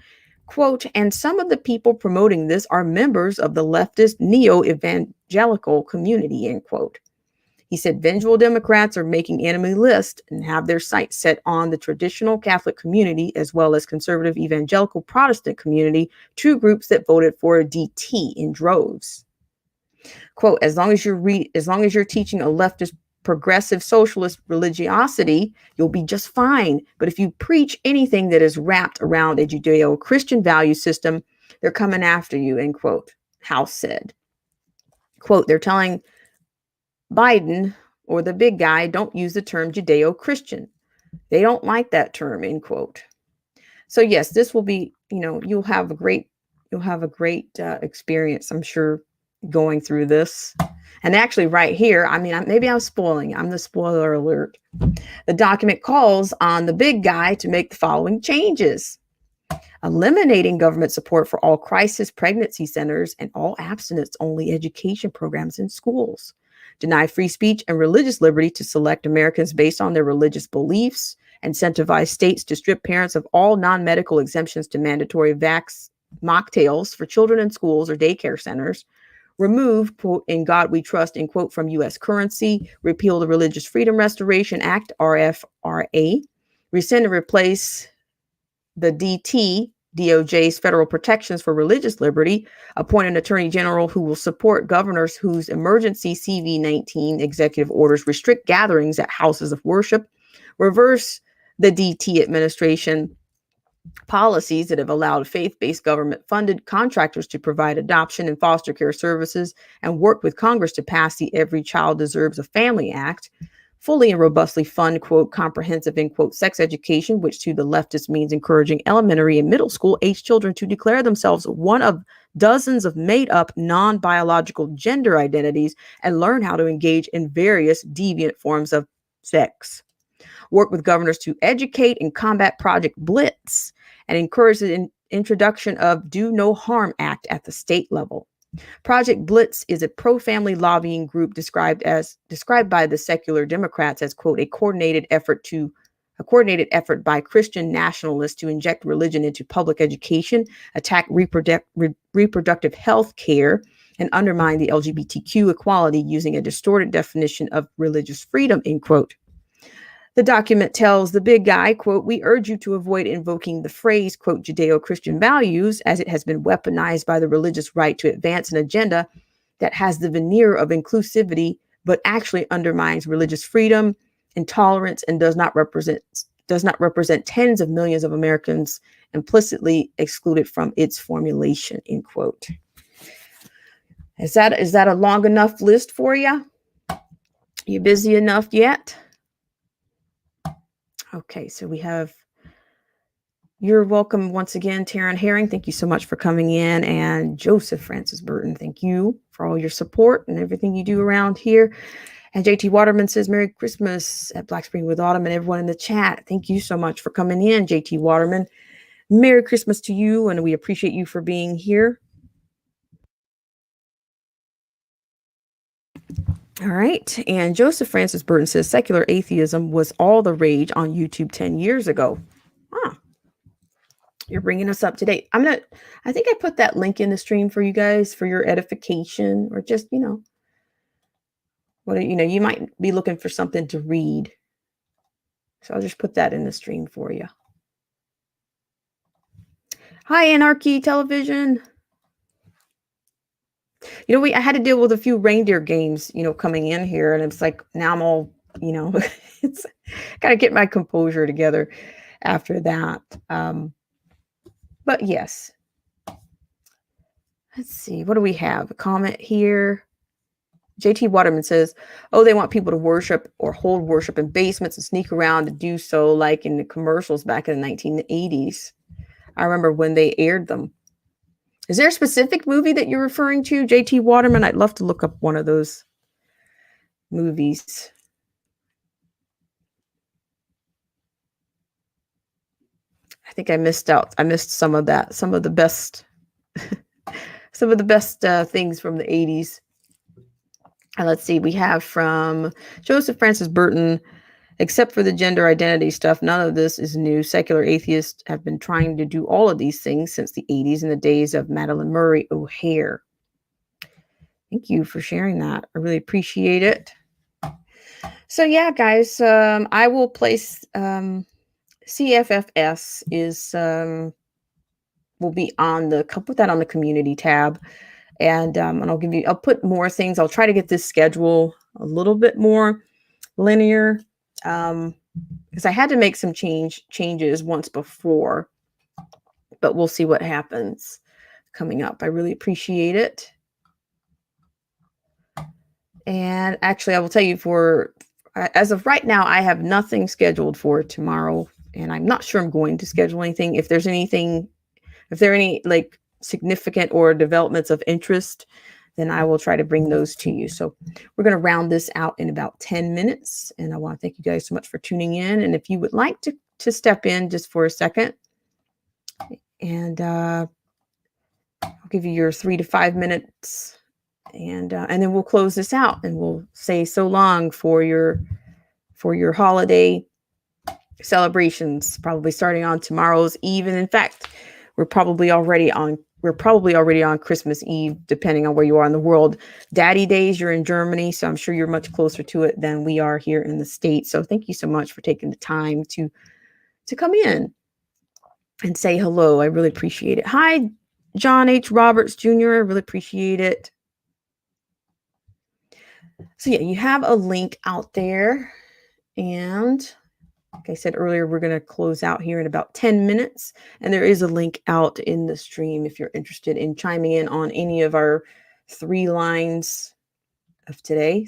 quote, and some of the people promoting this are members of the leftist neo-evangelical community, end quote. He said vengeful Democrats are making enemy lists and have their sights set on the traditional Catholic community as well as conservative evangelical Protestant community, two groups that voted for DT in droves. Quote, as long as you're teaching a leftist progressive socialist religiosity, you'll be just fine. But if you preach anything that is wrapped around a Judeo-Christian value system, they're coming after you, end quote, House said. Quote, they're telling Biden or the big guy, don't use the term Judeo-Christian. They don't like that term, end quote. So yes, this will be, you'll have a great experience, I'm sure, going through this. And actually right here, maybe I'm spoiling. I'm the spoiler alert. The document calls on the big guy to make the following changes. Eliminating government support for all crisis pregnancy centers and all abstinence-only education programs in schools. Deny free speech and religious liberty to select Americans based on their religious beliefs. Incentivize states to strip parents of all non-medical exemptions to mandatory mocktails for children in schools or daycare centers. Remove, quote, in God we trust, end quote, from U.S. currency. Repeal the Religious Freedom Restoration Act, RFRA. Rescind and replace the DOJ's federal protections for religious liberty. Appoint an attorney general who will support governors whose emergency CV-19 executive orders restrict gatherings at houses of worship. Reverse the DT administration policies that have allowed faith-based government-funded contractors to provide adoption and foster care services and work with Congress to pass the Every Child Deserves a Family Act. Fully and robustly fund, quote, comprehensive, end quote, sex education, which to the leftists means encouraging elementary and middle school age children to declare themselves one of dozens of made-up non-biological gender identities and learn how to engage in various deviant forms of sex. Work with governors to educate and combat Project Blitz and encourage the introduction of Do No Harm Act at the state level. Project Blitz is a pro-family lobbying group described by the secular Democrats as, quote, a coordinated effort by Christian nationalists to inject religion into public education, attack reproductive health care, and undermine the LGBTQ equality using a distorted definition of religious freedom, end quote. The document tells the big guy, quote, we urge you to avoid invoking the phrase, quote, Judeo-Christian values, as it has been weaponized by the religious right to advance an agenda that has the veneer of inclusivity, but actually undermines religious freedom, intolerance, and does not represent does not represent tens of millions of Americans implicitly excluded from its formulation, end quote. Is that a long enough list for you? You busy enough yet? Okay, so we have, you're welcome once again, Taryn Herring. Thank you so much for coming in. And Joseph Francis Burton, thank you for all your support and everything you do around here. And JT Waterman says, Merry Christmas at Black Spring with Autumn, and everyone in the chat. Thank you so much for coming in, JT Waterman. Merry Christmas to you, and we appreciate you for being here. All right. And Joseph Francis Burton says, secular atheism was all the rage on YouTube 10 years ago. Huh. You're bringing us up to date. I think I put that link in the stream for you guys for your edification, or just, you might be looking for something to read. So I'll just put that in the stream for you. Hi, Anarchy Television. I had to deal with a few reindeer games, coming in here, and it's like, now I'm all, it's got to get my composure together after that. But yes, let's see. What do we have? A comment here. JT Waterman says, oh, they want people to worship or hold worship in basements and sneak around to do so, like in the commercials back in the 1980s. I remember when they aired them. Is there a specific movie that you're referring to, JT Waterman? I'd love to look up one of those movies. I think I missed out. I missed some of that. Some of the best things from the 80s. And let's see. We have from Joseph Francis Burton, except for the gender identity stuff, none of this is new. Secular atheists have been trying to do all of these things since the 80s in the days of Madeline Murray O'Hare. Thank you for sharing that. I really appreciate it. So yeah, guys, I will place CFFS is will be on put that on the community tab, and I'll put more things. I'll try to get this schedule a little bit more linear, because I had to make some changes once before, but we'll see what happens coming up. I really appreciate it. And actually, I will tell you, as of right now, I have nothing scheduled for tomorrow, and I'm not sure I'm going to schedule anything. If there are any like significant or developments of interest, then I will try to bring those to you. So we're going to round this out in about 10 minutes. And I want to thank you guys so much for tuning in. And if you would like to step in just for a second, and I'll give you your 3 to 5 minutes, and then we'll close this out, and we'll say so long for your holiday celebrations, probably starting on tomorrow's Eve. And in fact, we're probably already on Christmas Eve, depending on where you are in the world. Daddy Days, you're in Germany, so I'm sure you're much closer to it than we are here in the States. So thank you so much for taking the time to come in and say hello. I really appreciate it. Hi, John H. Roberts Jr. I really appreciate it. So yeah, you have a link out there, and like I said earlier, we're going to close out here in about 10 minutes. And there is a link out in the stream if you're interested in chiming in on any of our 3 liners of today.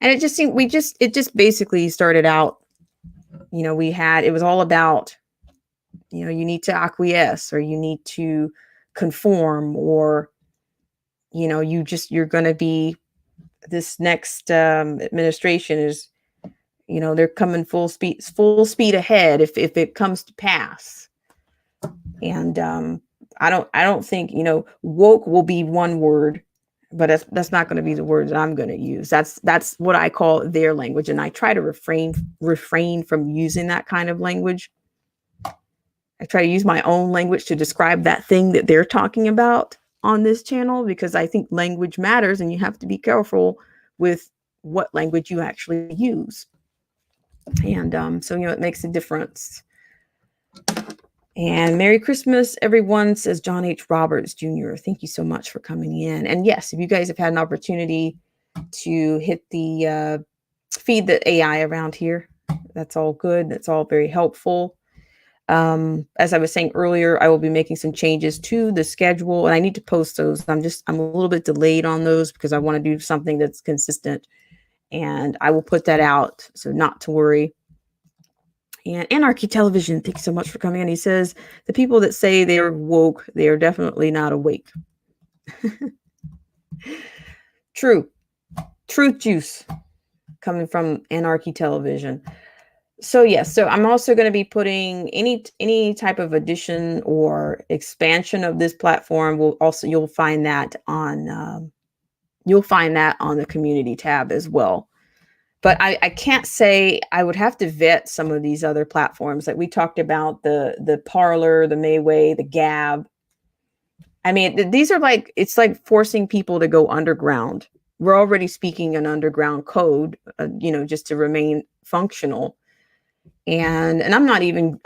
And it just basically started out, it was all about, you need to acquiesce, or you need to conform, or, you're going to be, this next administration is, they're coming full speed ahead if it comes to pass. And I don't think, woke will be one word, but that's not going to be the word that I'm going to use. That's what I call their language, and I try to refrain from using that kind of language. I try to use my own language to describe that thing that they're talking about on this channel, because I think language matters, and you have to be careful with what language you actually use. And so it makes a difference. And Merry Christmas, everyone, says John H. Roberts Jr. Thank you so much for coming in. And yes, if you guys have had an opportunity to hit the feed the AI around here, That's all good. That's all very helpful. As I was saying earlier, I will be making some changes to the schedule, and I need to post those. I'm a little bit delayed on those because I want to do something that's consistent, and I will put that out. So not to worry. And Anarchy Television, thanks so much for coming in. He says the people that say they're woke, they are definitely not awake. True. Truth juice coming from Anarchy Television. So yes, so I'm also going to be putting any type of addition or expansion of this platform. Will also you'll find that on the community tab as well. But I can't say I would have to vet some of these other platforms that we talked about, the Parler, the Mayway, the Gab. I mean, these are like, it's like forcing people to go underground. We're already speaking an underground code, just to remain functional. And I'm not even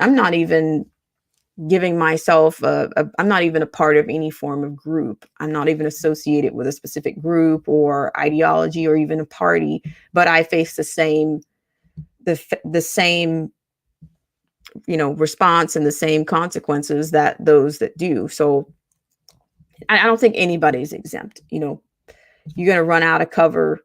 giving myself I'm not even a part of any form of group. I'm not even associated with a specific group or ideology or even a party, but I face the same response and the same consequences that those that do. So I don't think anybody's exempt. You're going to run out of cover.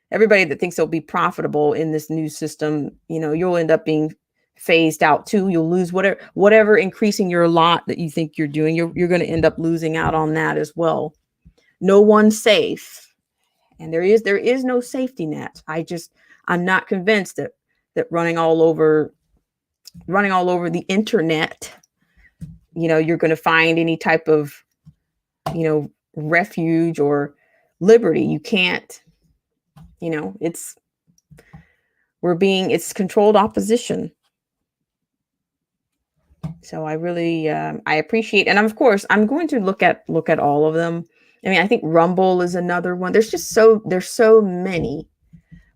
Everybody that thinks they'll be profitable in this new system, you'll end up being phased out too. You'll lose whatever increasing your lot that you think you're doing. You're going to end up losing out on that as well. No one's safe, and there is no safety net. I'm not convinced that running all over the internet, you're going to find any type of refuge or liberty. You can't. It's controlled opposition. So I really I appreciate, and of course I'm going to look at all of them. I mean, I think Rumble is another one. There's so many,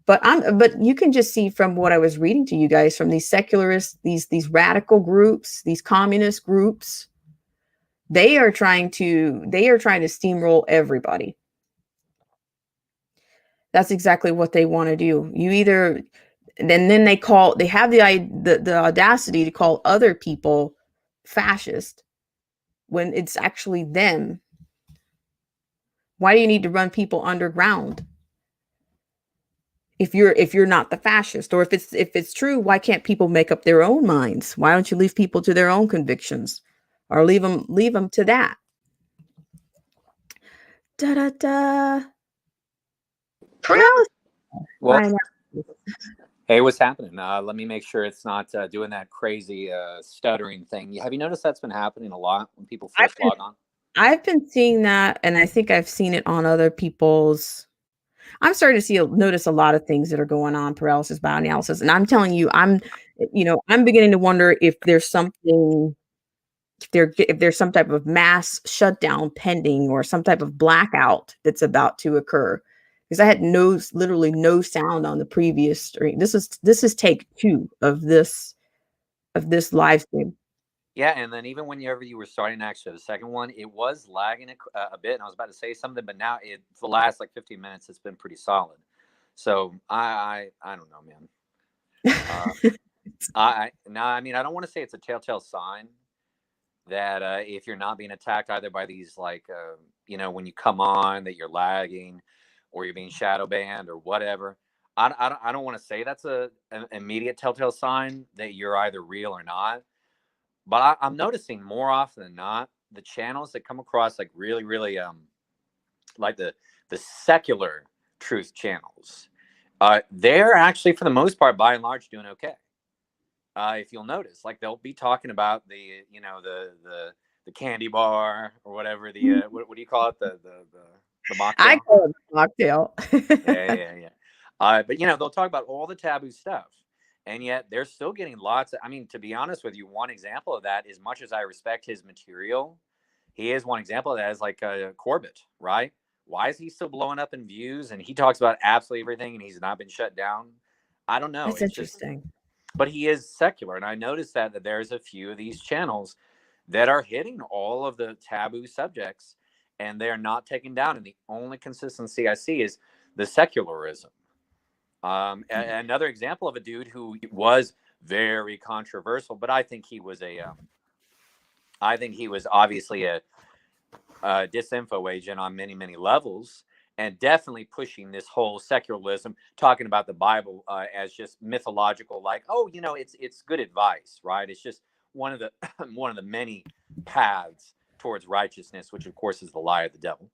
but you can just see from what I was reading to you guys, from these secularists, these radical groups, these communist groups, they are trying to steamroll everybody. That's exactly what they want to do. Then they have the audacity to call other people fascist when it's actually them. Why do you need to run people underground if you're not the fascist? Or if it's true, why can't people make up their own minds? Why don't you leave people to their own convictions, or leave them to that? Da da da. Paralysis. Well, hey, what's happening? Let me make sure it's not doing that crazy stuttering thing. Have you noticed that's been happening a lot when people first log on? I've been seeing that, and I think I've seen it on other people's. I'm starting to notice a lot of things that are going on, paralysis by analysis. And I'm telling you, I'm beginning to wonder if there's something, if there's some type of mass shutdown pending, or some type of blackout that's about to occur. Because I had literally no sound on the previous stream. This is take 2 of this live stream. Yeah, and then even whenever you were starting actually the second one, it was lagging a bit, and I was about to say something, but now the last like 15 minutes, it's been pretty solid. So I don't know, man. I don't want to say it's a telltale sign that if you're not being attacked either by these when you come on, that you're lagging, or you're being shadow banned or whatever. I don't want to say that's an immediate telltale sign that you're either real or not. But I'm noticing more often than not, the channels that come across like really, really like the secular truth channels, they're actually, for the most part, by and large, doing okay. If you'll notice, like they'll be talking about the candy bar or whatever, the what do you call it, the mocktail? I call it the mocktail. yeah. But they'll talk about all the taboo stuff. And yet they're still getting lots of, I mean, to be honest with you, one example of that, as much as I respect his material, he is one example of that, is like Corbett, right? Why is he still blowing up in views? And he talks about absolutely everything, and he's not been shut down. I don't know. That's interesting. But he is secular. And I noticed that there's a few of these channels that are hitting all of the taboo subjects, and they're not taken down. And the only consistency I see is the secularism. Another example of a dude who was very controversial, but I think he was obviously a disinfo agent on many, many levels, and definitely pushing this whole secularism, talking about the Bible as just mythological, like, oh, it's good advice, right? It's just one of the one of the many paths towards righteousness, which of course is the lie of the devil.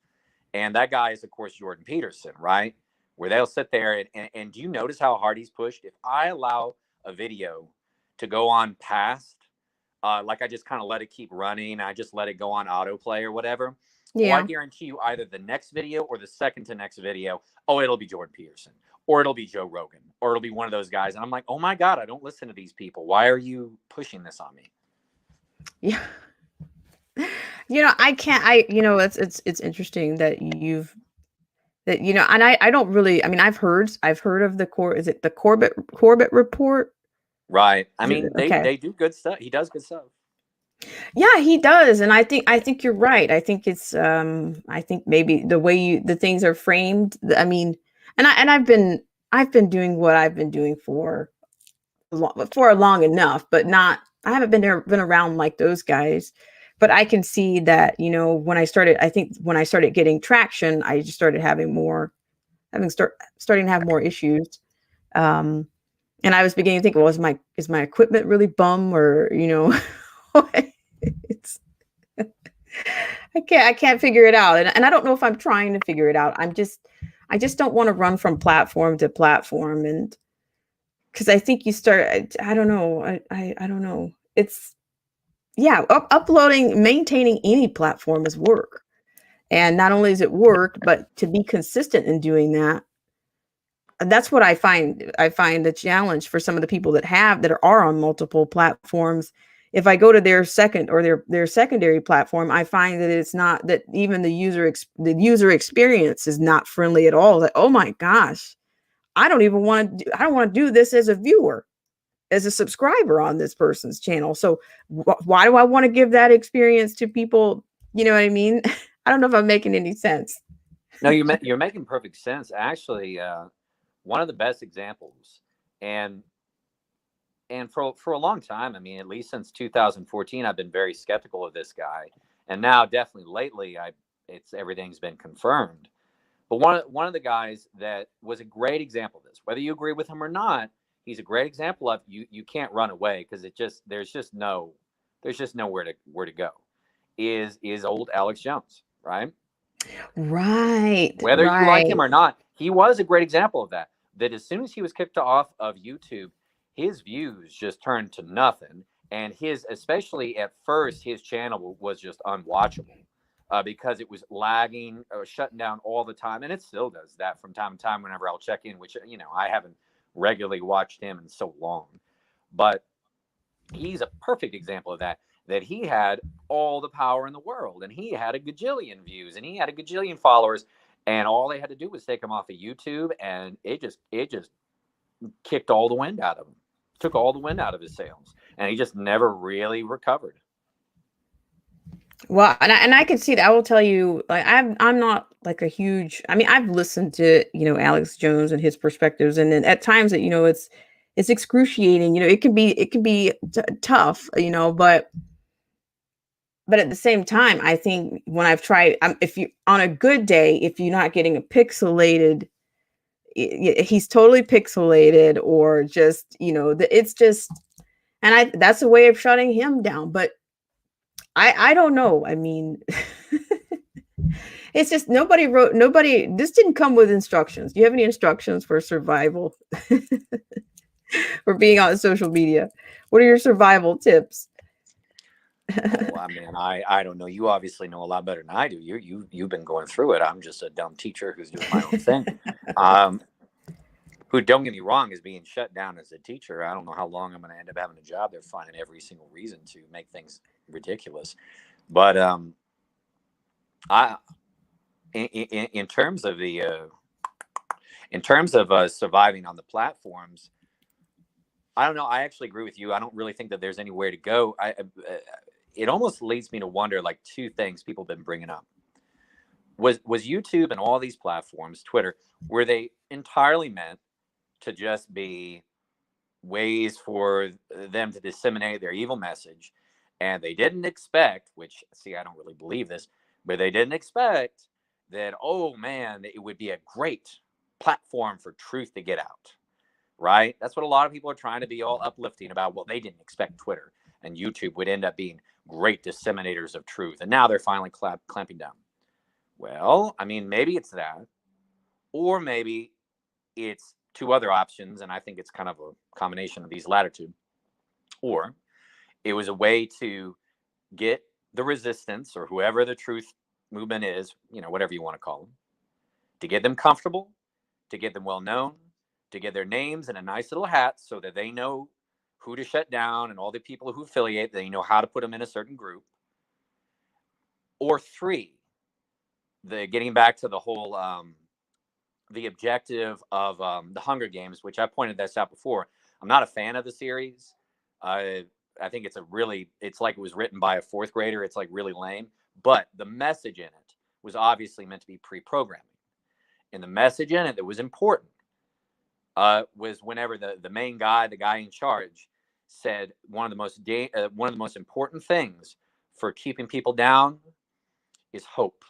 And that guy is, of course, Jordan Peterson, right? Where they'll sit there and do you notice how hard he's pushed? If I allow a video to go on past, like I just kind of let it keep running, I just let it go on autoplay or whatever. Oh, I Yeah. guarantee you either the next video or the second to next video, oh, it'll be Jordan Peterson or it'll be Joe Rogan or it'll be one of those guys. And I'm like, oh my God, I don't listen to these people. Why are you pushing this on me? Yeah. I can't it's interesting that and I don't really, I mean, I've heard of is it the Corbett report? Right. I Is it, mean, okay. they do good stuff. He does good stuff. Yeah, he does, and I think you're right. I think maybe the things are framed. I mean, I've been doing what I've been doing for long enough, but not. I haven't been around like those guys, but I can see that I think when I started getting traction, I just started having starting to have more issues. Um, and I was beginning to think, well, is my equipment really bum, or it's I can't figure it out, and I don't know if I'm trying to figure it out. I just don't want to run from platform to platform, and because I think you start. I don't know. I don't know. It's yeah, uploading, maintaining any platform is work, and not only is it work, but to be consistent in doing that. And that's what I find. I find the challenge for some of the people that are on multiple platforms. If I go to their second or their secondary platform, I find that it's not that even the user experience is not friendly at all. Like, oh my gosh, I don't want to do this as a viewer, as a subscriber on this person's channel. So why do I want to give that experience to people? You know what I mean? I don't know if I'm making any sense. No, you're making perfect sense. Actually, one of the best examples, and for a long time, I mean, at least since 2014, I've been very skeptical of this guy, and now definitely lately, it's everything's been confirmed. But one of the guys that was a great example of this, whether you agree with him or not, he's a great example of you can't run away because there's just nowhere to where to go. Is old Alex Jones, right? Right, Whether you like him right. or not, he was a great example of that. That as soon as he was kicked off of YouTube, his views just turned to nothing, and especially at first, his channel was just unwatchable because it was lagging, shutting down all the time, and it still does that from time to time. Whenever I'll check in, which I haven't regularly watched him in so long, but he's a perfect example of that. That he had all the power in the world, and he had a gajillion views, and he had a gajillion followers, and all they had to do was take him off of YouTube, and it just kicked all the wind out of him, took all the wind out of his sails, and he just never really recovered. Well, and I can see that. I will tell you, like I'm not like a huge. I mean, I've listened to Alex Jones and his perspectives, and then at times that it's excruciating. It can be tough. But at the same time, I think when I've tried, if you on a good day, if you're not getting a pixelated, he's totally pixelated, or just it's just, and that's a way of shutting him down. But I don't know. I mean, it's just nobody. This didn't come with instructions. Do you have any instructions for survival for being on social media? What are your survival tips? Oh, I mean, I don't know. You obviously know a lot better than I do. You've been going through it. I'm just a dumb teacher who's doing my own thing. Um, who, don't get me wrong, is being shut down as a teacher. I don't know how long I'm going to end up having a job. They're finding every single reason to make things ridiculous. But I, in terms of surviving on the platforms, I don't know. I actually agree with you. I don't really think that there's anywhere to go. It almost leads me to wonder, like, two things people have been bringing up. Was YouTube and all these platforms, Twitter, were they entirely meant to just be ways for them to disseminate their evil message. And they didn't expect, which, see, I don't really believe this, but they didn't expect that, oh man, it would be a great platform for truth to get out, right? That's what a lot of people are trying to be all uplifting about. Well, they didn't expect Twitter and YouTube would end up being great disseminators of truth. And now they're finally clamping down. Well, I mean, maybe it's that, or maybe it's two other options. And I think it's kind of a combination of these latter two. Or it was a way to get the resistance, or whoever the truth movement is, whatever you want to call them, to get them comfortable, to get them well known, to get their names in a nice little hat so that they know who to shut down and all the people who affiliate, they know how to put them in a certain group. Or three, getting back to the whole the objective of the Hunger Games, which I pointed this out before. I'm not a fan of the series. I think it's like it was written by a fourth grader. It's like really lame, but the message in it was obviously meant to be pre-programming. And the message in it that was important was whenever the main guy, the guy in charge, said one of the most important things for keeping people down is hope.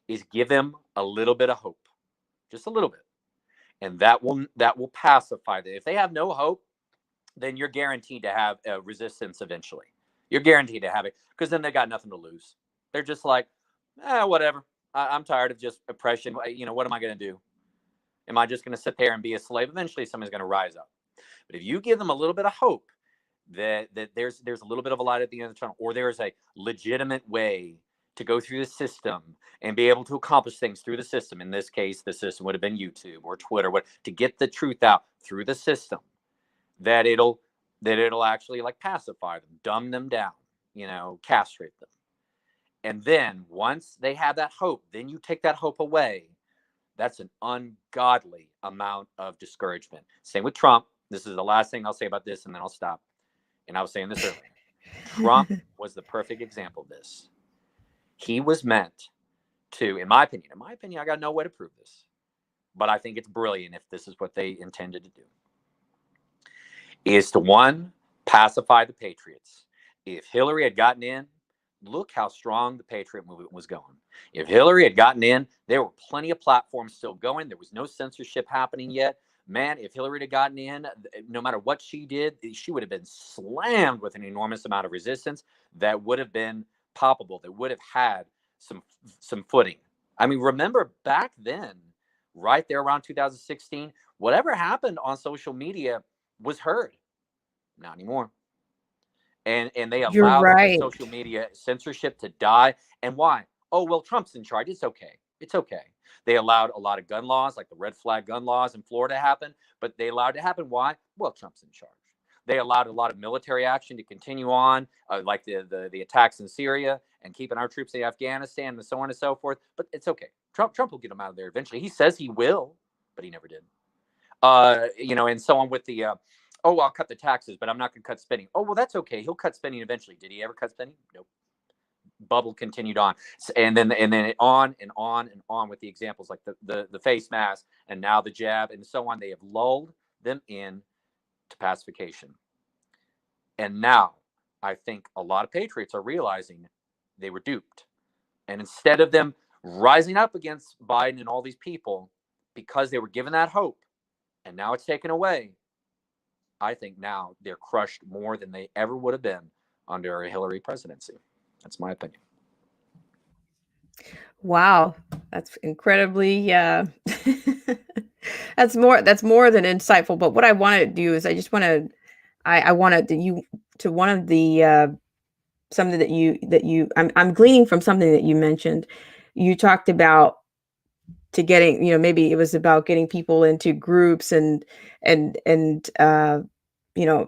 Is give them a little bit of hope, just a little bit, and that will pacify them. If they have no hope, then you're guaranteed to have a resistance eventually. You're guaranteed to have it, because then they got nothing to lose. They're just like, whatever. I'm tired of just oppression. What am I going to do? Am I just going to sit there and be a slave? Eventually, somebody's going to rise up. But if you give them a little bit of hope that there's a little bit of a light at the end of the tunnel, or there's a legitimate way to go through the system and be able to accomplish things through the system. In this case, the system would have been YouTube or Twitter, to get the truth out through the system, that it'll actually like pacify them, dumb them down, castrate them. And then once they have that hope, then you take that hope away. That's an ungodly amount of discouragement. Same with Trump. This is the last thing I'll say about this, and then I'll stop. And I was saying this earlier. Trump was the perfect example of this. He was meant to, in my opinion, I got no way to prove this, but I think it's brilliant if this is what they intended to do, is to, one, pacify the patriots. If Hillary had gotten in, look how strong the patriot movement was going. If Hillary had gotten in, there were plenty of platforms still going. There was no censorship happening yet. Man, if Hillary had gotten in, no matter what she did, she would have been slammed with an enormous amount of resistance that would have been palpable, that would have had some footing. I mean, remember back then, right there around 2016, whatever happened on social media was heard. Not anymore. And they You're allowed right. the social media censorship to die. And why? Oh, well, Trump's in charge. It's okay. It's okay. They allowed a lot of gun laws, like the red flag gun laws in Florida, happen, but they allowed it to happen. Why? Well, Trump's in charge. They allowed a lot of military action to continue on, like the attacks in Syria and keeping our troops in Afghanistan and so on and so forth. But it's okay. Trump will get them out of there eventually. He says he will, but he never did. And so on with the, I'll cut the taxes, but I'm not going to cut spending. Oh, well, that's okay. He'll cut spending eventually. Did he ever cut spending? Nope. Bubble continued on, and then on and on and on with the examples like the face mask and now the jab and so on. They have lulled them in to pacification, and now I think a lot of patriots are realizing they were duped, and instead of them rising up against Biden and all these people because they were given that hope, and now it's taken away, I think now they're crushed more than they ever would have been under a Hillary presidency. That's my opinion. Wow, that's incredibly that's more than insightful. But what I want to do is I wanted you to one of the something that you I'm gleaning from something that you mentioned. You talked about to getting, maybe it was about getting people into groups and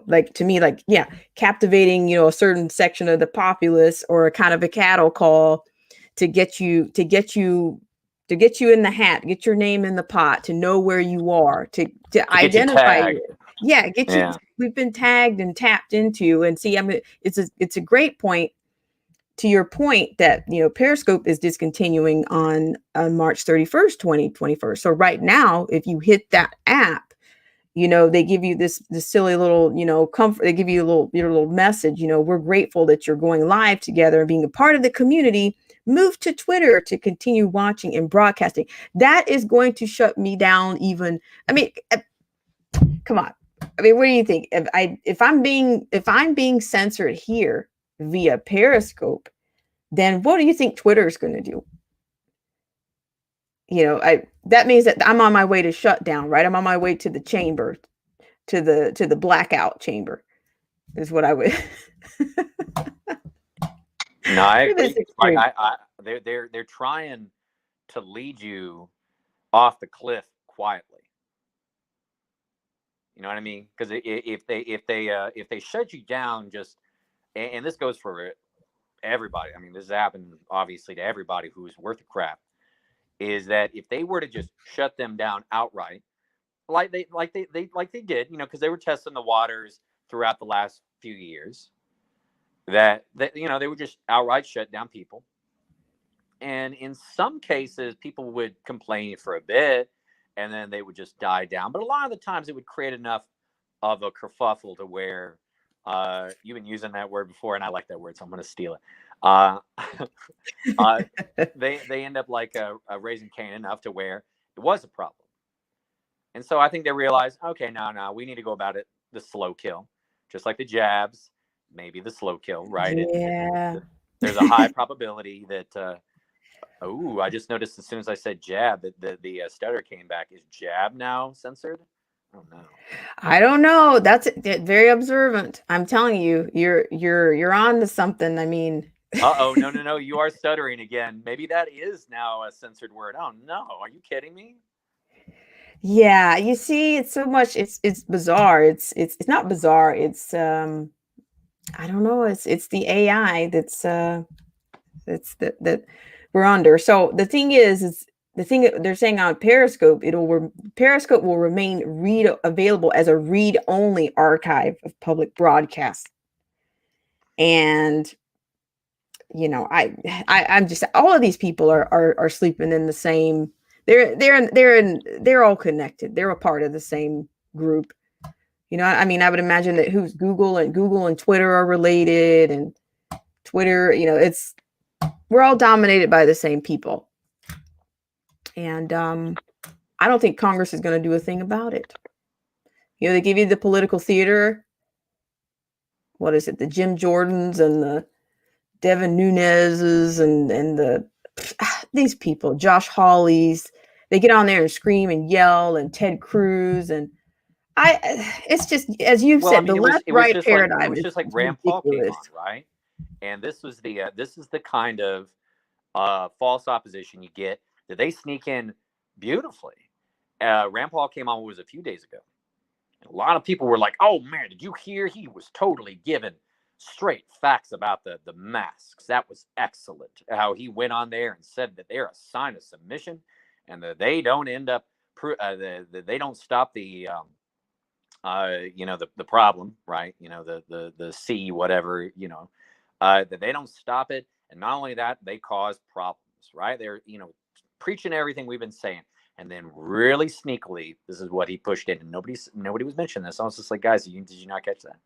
like to me, like, yeah, captivating, a certain section of the populace or a kind of a cattle call to get you in the hat, get your name in the pot, to know where you are, to identify you. Yeah, we've been tagged and tapped into, and see, I mean, it's a great point to your point that, Periscope is discontinuing on March 31st, 2021. So right now, if you hit that app, They give you this silly little, comfort. They give you your little message. We're grateful that you're going live together and being a part of the community. Move to Twitter to continue watching and broadcasting. That is going to shut me down. Even, I mean, come on. I mean, what do you think? If I'm being censored here via Periscope, then what do you think Twitter is going to do? That means that I'm on my way to shutdown, right? I'm on my way to the chamber, to the blackout chamber, is what I would. No, I agree. Like, they're trying to lead you off the cliff quietly. You know what I mean? Because if they shut you down, just, and this goes for everybody. I mean, this has happened obviously to everybody who's worth a crap. Is that if they were to just shut them down outright, like they did, because they were testing the waters throughout the last few years, that they would just outright shut down people. And in some cases, people would complain for a bit, and then they would just die down. But a lot of the times, it would create enough of a kerfuffle to where you've been using that word before, and I like that word, so I'm going to steal it. They end up like raising Cain enough to where it was a problem. And so I think they realized, okay, no, we need to go about it the slow kill, just like the jabs, maybe the slow kill, right? Yeah. There's a high probability that. I just noticed as soon as I said jab that the stutter came back. Is jab now censored? Oh no. I don't know. That's very observant. I'm telling you, you're on to something. I mean. No, you are stuttering again. Maybe that is now a censored word. Oh no, are you kidding me? Yeah, you see, it's so much. It's bizarre. It's not bizarre. It's I don't know. It's the AI that's that we're under. So the thing is the thing they're saying on Periscope, Periscope will remain available as a read-only archive of public broadcasts. And I'm just, all of these people are sleeping in the same. They're all connected. They're a part of the same group. I mean, I would imagine that Google and Twitter are related, and Twitter, we're all dominated by the same people. And I don't think Congress is going to do a thing about it. They give you the political theater. What is it? The Jim Jordans and the Devin Nunes's and these people, Josh Hawley's, they get on there and scream and yell, and Ted Cruz, and it's just, as you've said, the left-right paradigm. It was just like Rand Paul came on, right? And this is the kind of false opposition you get that they sneak in beautifully. Rand Paul came on, was a few days ago. And a lot of people were like, "Oh man, did you hear? He was totally given straight facts about the masks. That was excellent. How he went on there and said that they're a sign of submission, and that they don't end up they don't stop the the problem, right? The C whatever, that they don't stop it, and not only that, they cause problems, right? They're preaching everything we've been saying, and then really sneakily, this is what he pushed in, and nobody was mentioning this. I was just like, guys, did you not catch that?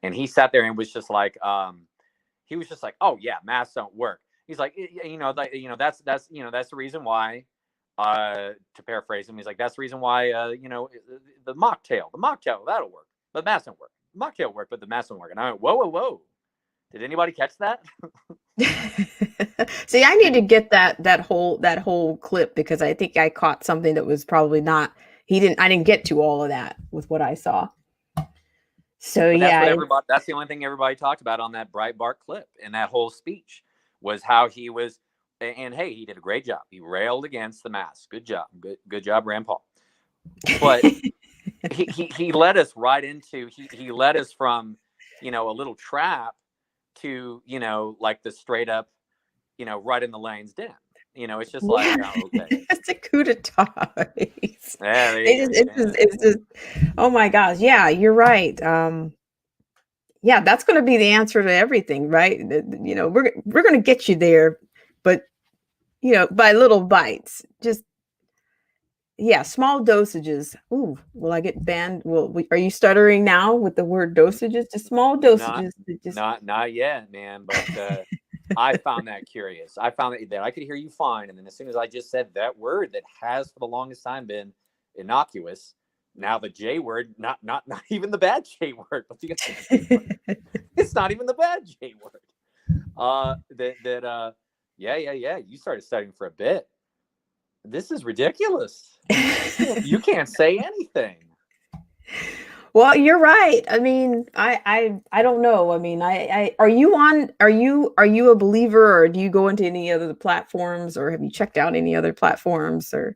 And he sat there and was just like, he was just like, oh yeah, masks don't work. He's like, that's the reason why. To paraphrase him, he's like, that's the reason why, the mocktail, that'll work, but the mask don't work. The mocktail work, but the mask don't work. And I went, whoa. Did anybody catch that? See, I need to get that whole clip, because I think I caught something that was probably not. I didn't get to all of that with what I saw. So that's the only thing everybody talked about on that Breitbart clip and that whole speech was how he was. And hey, he did a great job. He railed against the mask. Good job, Rand Paul. But he led us right into he led us from a little trap to like the straight up right in the lane's den. It's just like, oh, okay, it's a coup d'etat. Yeah, it's just, oh my gosh, yeah, you're right. Yeah, that's going to be the answer to everything, right? We're going to get you there, but by little bites. Just Yeah, small dosages. Ooh, will I get banned? Are you stuttering now with the word dosages? Just small Not dosages. Just not yet, man. But I found that curious. I found that I could hear you fine, and then as soon as I just said that word that has for the longest time been innocuous, now the J word, not even the bad J word, but the J word. It's not even the bad J word. Yeah. You started studying for a bit. This is ridiculous. You can't say anything. Well, you're right. I mean, I don't know. I mean, I are you a believer, or do you go into any other platforms, or have you checked out any other platforms, or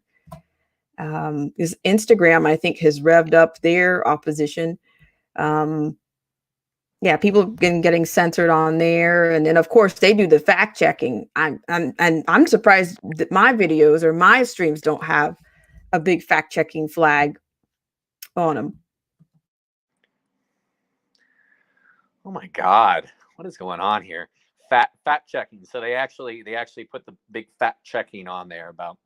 is Instagram, I think, has revved up their opposition. Um, yeah, people have been getting censored on there, and then of course they do the fact checking. I'm surprised that my videos or my streams don't have a big fact checking flag on them. Oh my God, what is going on here? Fact checking. So they actually put the big fact checking on there about.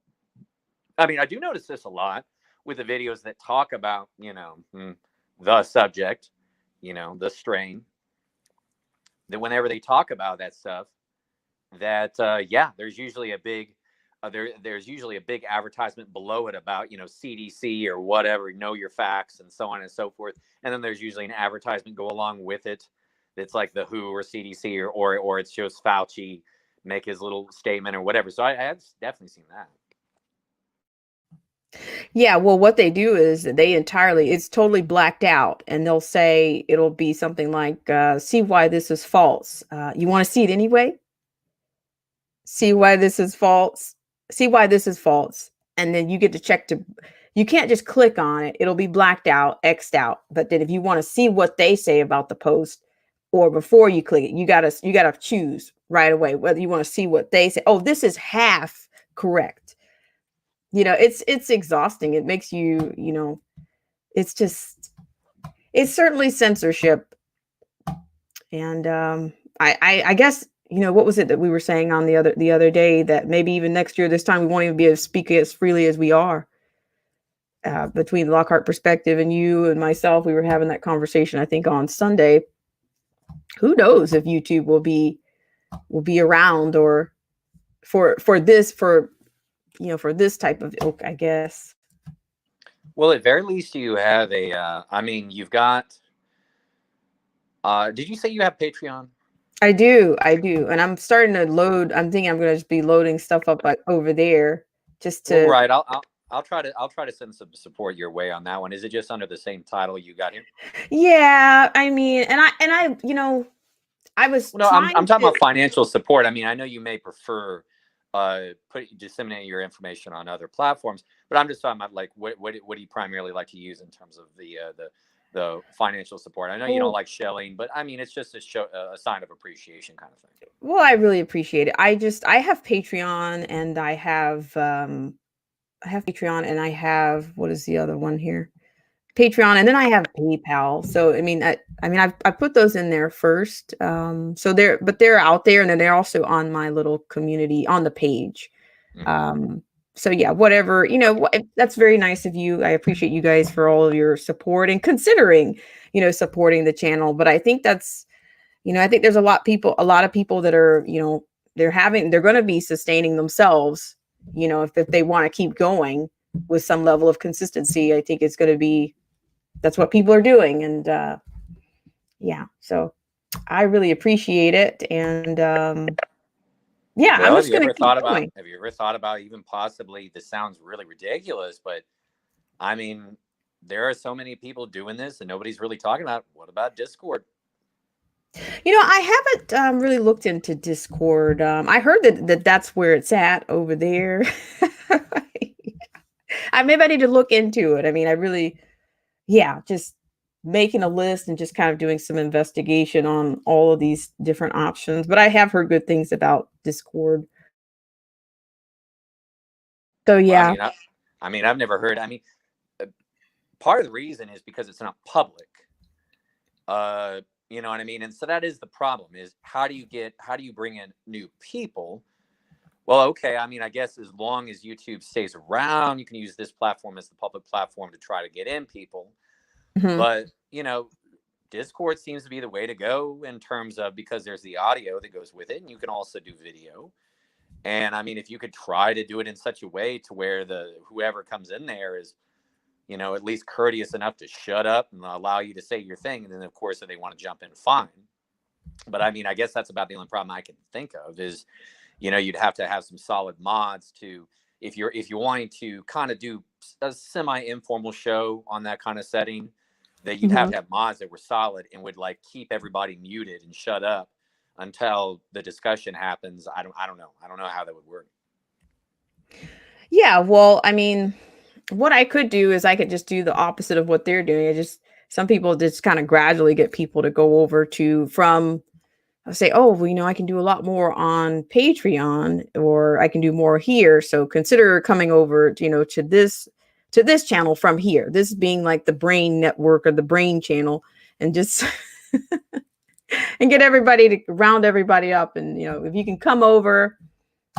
I mean, I do notice this a lot with the videos that talk about the subject, the strain. That whenever they talk about that stuff, that yeah, there's usually a big advertisement below it about CDC or whatever, know your facts and so on and so forth, and then there's usually an advertisement go along with it that's like the WHO or CDC or it's just Fauci make his little statement or whatever. So I've definitely seen that. Yeah, well, what they do is it's totally blacked out, and they'll say it'll be something like, see why this is false. You want to see it anyway? See why this is false? See why this is false. And then you get to you can't just click on it. It'll be blacked out, X'd out. But then if you want to see what they say about the post, or before you click it, you gotta choose right away whether you want to see what they say. Oh, this is half correct. It's exhausting. It makes it's just it's certainly censorship. And I guess, what was it that we were saying on the other day, that maybe even next year this time we won't even be able to speak as freely as we are. Between the Lockhart perspective and you and myself, we were having that conversation, I think, on Sunday. Who knows if YouTube will be around, or for this type of ilk, I guess. Well, at very least, you have I mean, you've got. Did you say you have Patreon? I do, and I'm starting to load. I'm thinking I'm going to just be loading stuff up like over there, just Well, to. right. I'll try to send some support your way on that one. Is it just under the same title you got here? Yeah, I mean, I was Well, no, I'm trying talking to. about financial support. I mean, I know you may prefer disseminate your information on other platforms, but I'm just talking about like what do you primarily like to use in terms of the financial support? I know you don't Well, like shelling, but I mean it's just a sign of appreciation kind of thing. well, I really appreciate it. I have Patreon, and I have Patreon, and I have, what is the other one here? Patreon, and then I have PayPal. So I put those in there first. So they're out there, and then they're also on my little community on the page. Mm-hmm. So yeah, whatever, that's very nice of you. I appreciate you guys for all of your support and considering, supporting the channel. But I think there's a lot of people that are, they're going to be sustaining themselves, if they want to keep going with some level of consistency. I think that's what people are doing. And, yeah, so I really appreciate it. And, yeah, I'm Well, just going to keep going. have you ever thought about even possibly, this sounds really ridiculous, but I mean, there are so many people doing this and nobody's really talking about, what about Discord? I haven't really looked into Discord. I heard that's where it's at over there. Maybe I need to look into it. I mean, yeah, just making a list and just kind of doing some investigation on all of these different options. But I have heard good things about Discord. So Well, yeah. I mean, I've never heard. I mean, uh, part of the reason is because it's not public. You know what I mean? And so that is the problem: is how do you bring in new people Well, okay. I mean, I guess as long as YouTube stays around, you can use this platform as the public platform to try to get in people. Mhm. But, Discord seems to be the way to go in terms of, because there's the audio that goes with it, and you can also do video. And I mean, if you could try to do it in such a way to where the whoever comes in there is, at least courteous enough to shut up and allow you to say your thing, and then of course if they want to jump in, fine. But I mean, I guess that's about the only problem I can think of is, you'd have to have some solid mods to, if you're wanting to kind of do a semi informal show on that kind of setting, that you'd have Mhm. to have mods that were solid and would like keep everybody muted and shut up until the discussion happens. I don't know. I don't know how that would work. Yeah, well, I mean, what I could do is I could just do the opposite of what they're doing. I just some people just kind of gradually get people to go over to from say, oh, well, I can do a lot more on Patreon or I can do more here. So consider coming over, to this channel from here. This being like the brain network or the brain channel and just and get everybody to round everybody up. And, if you can come over,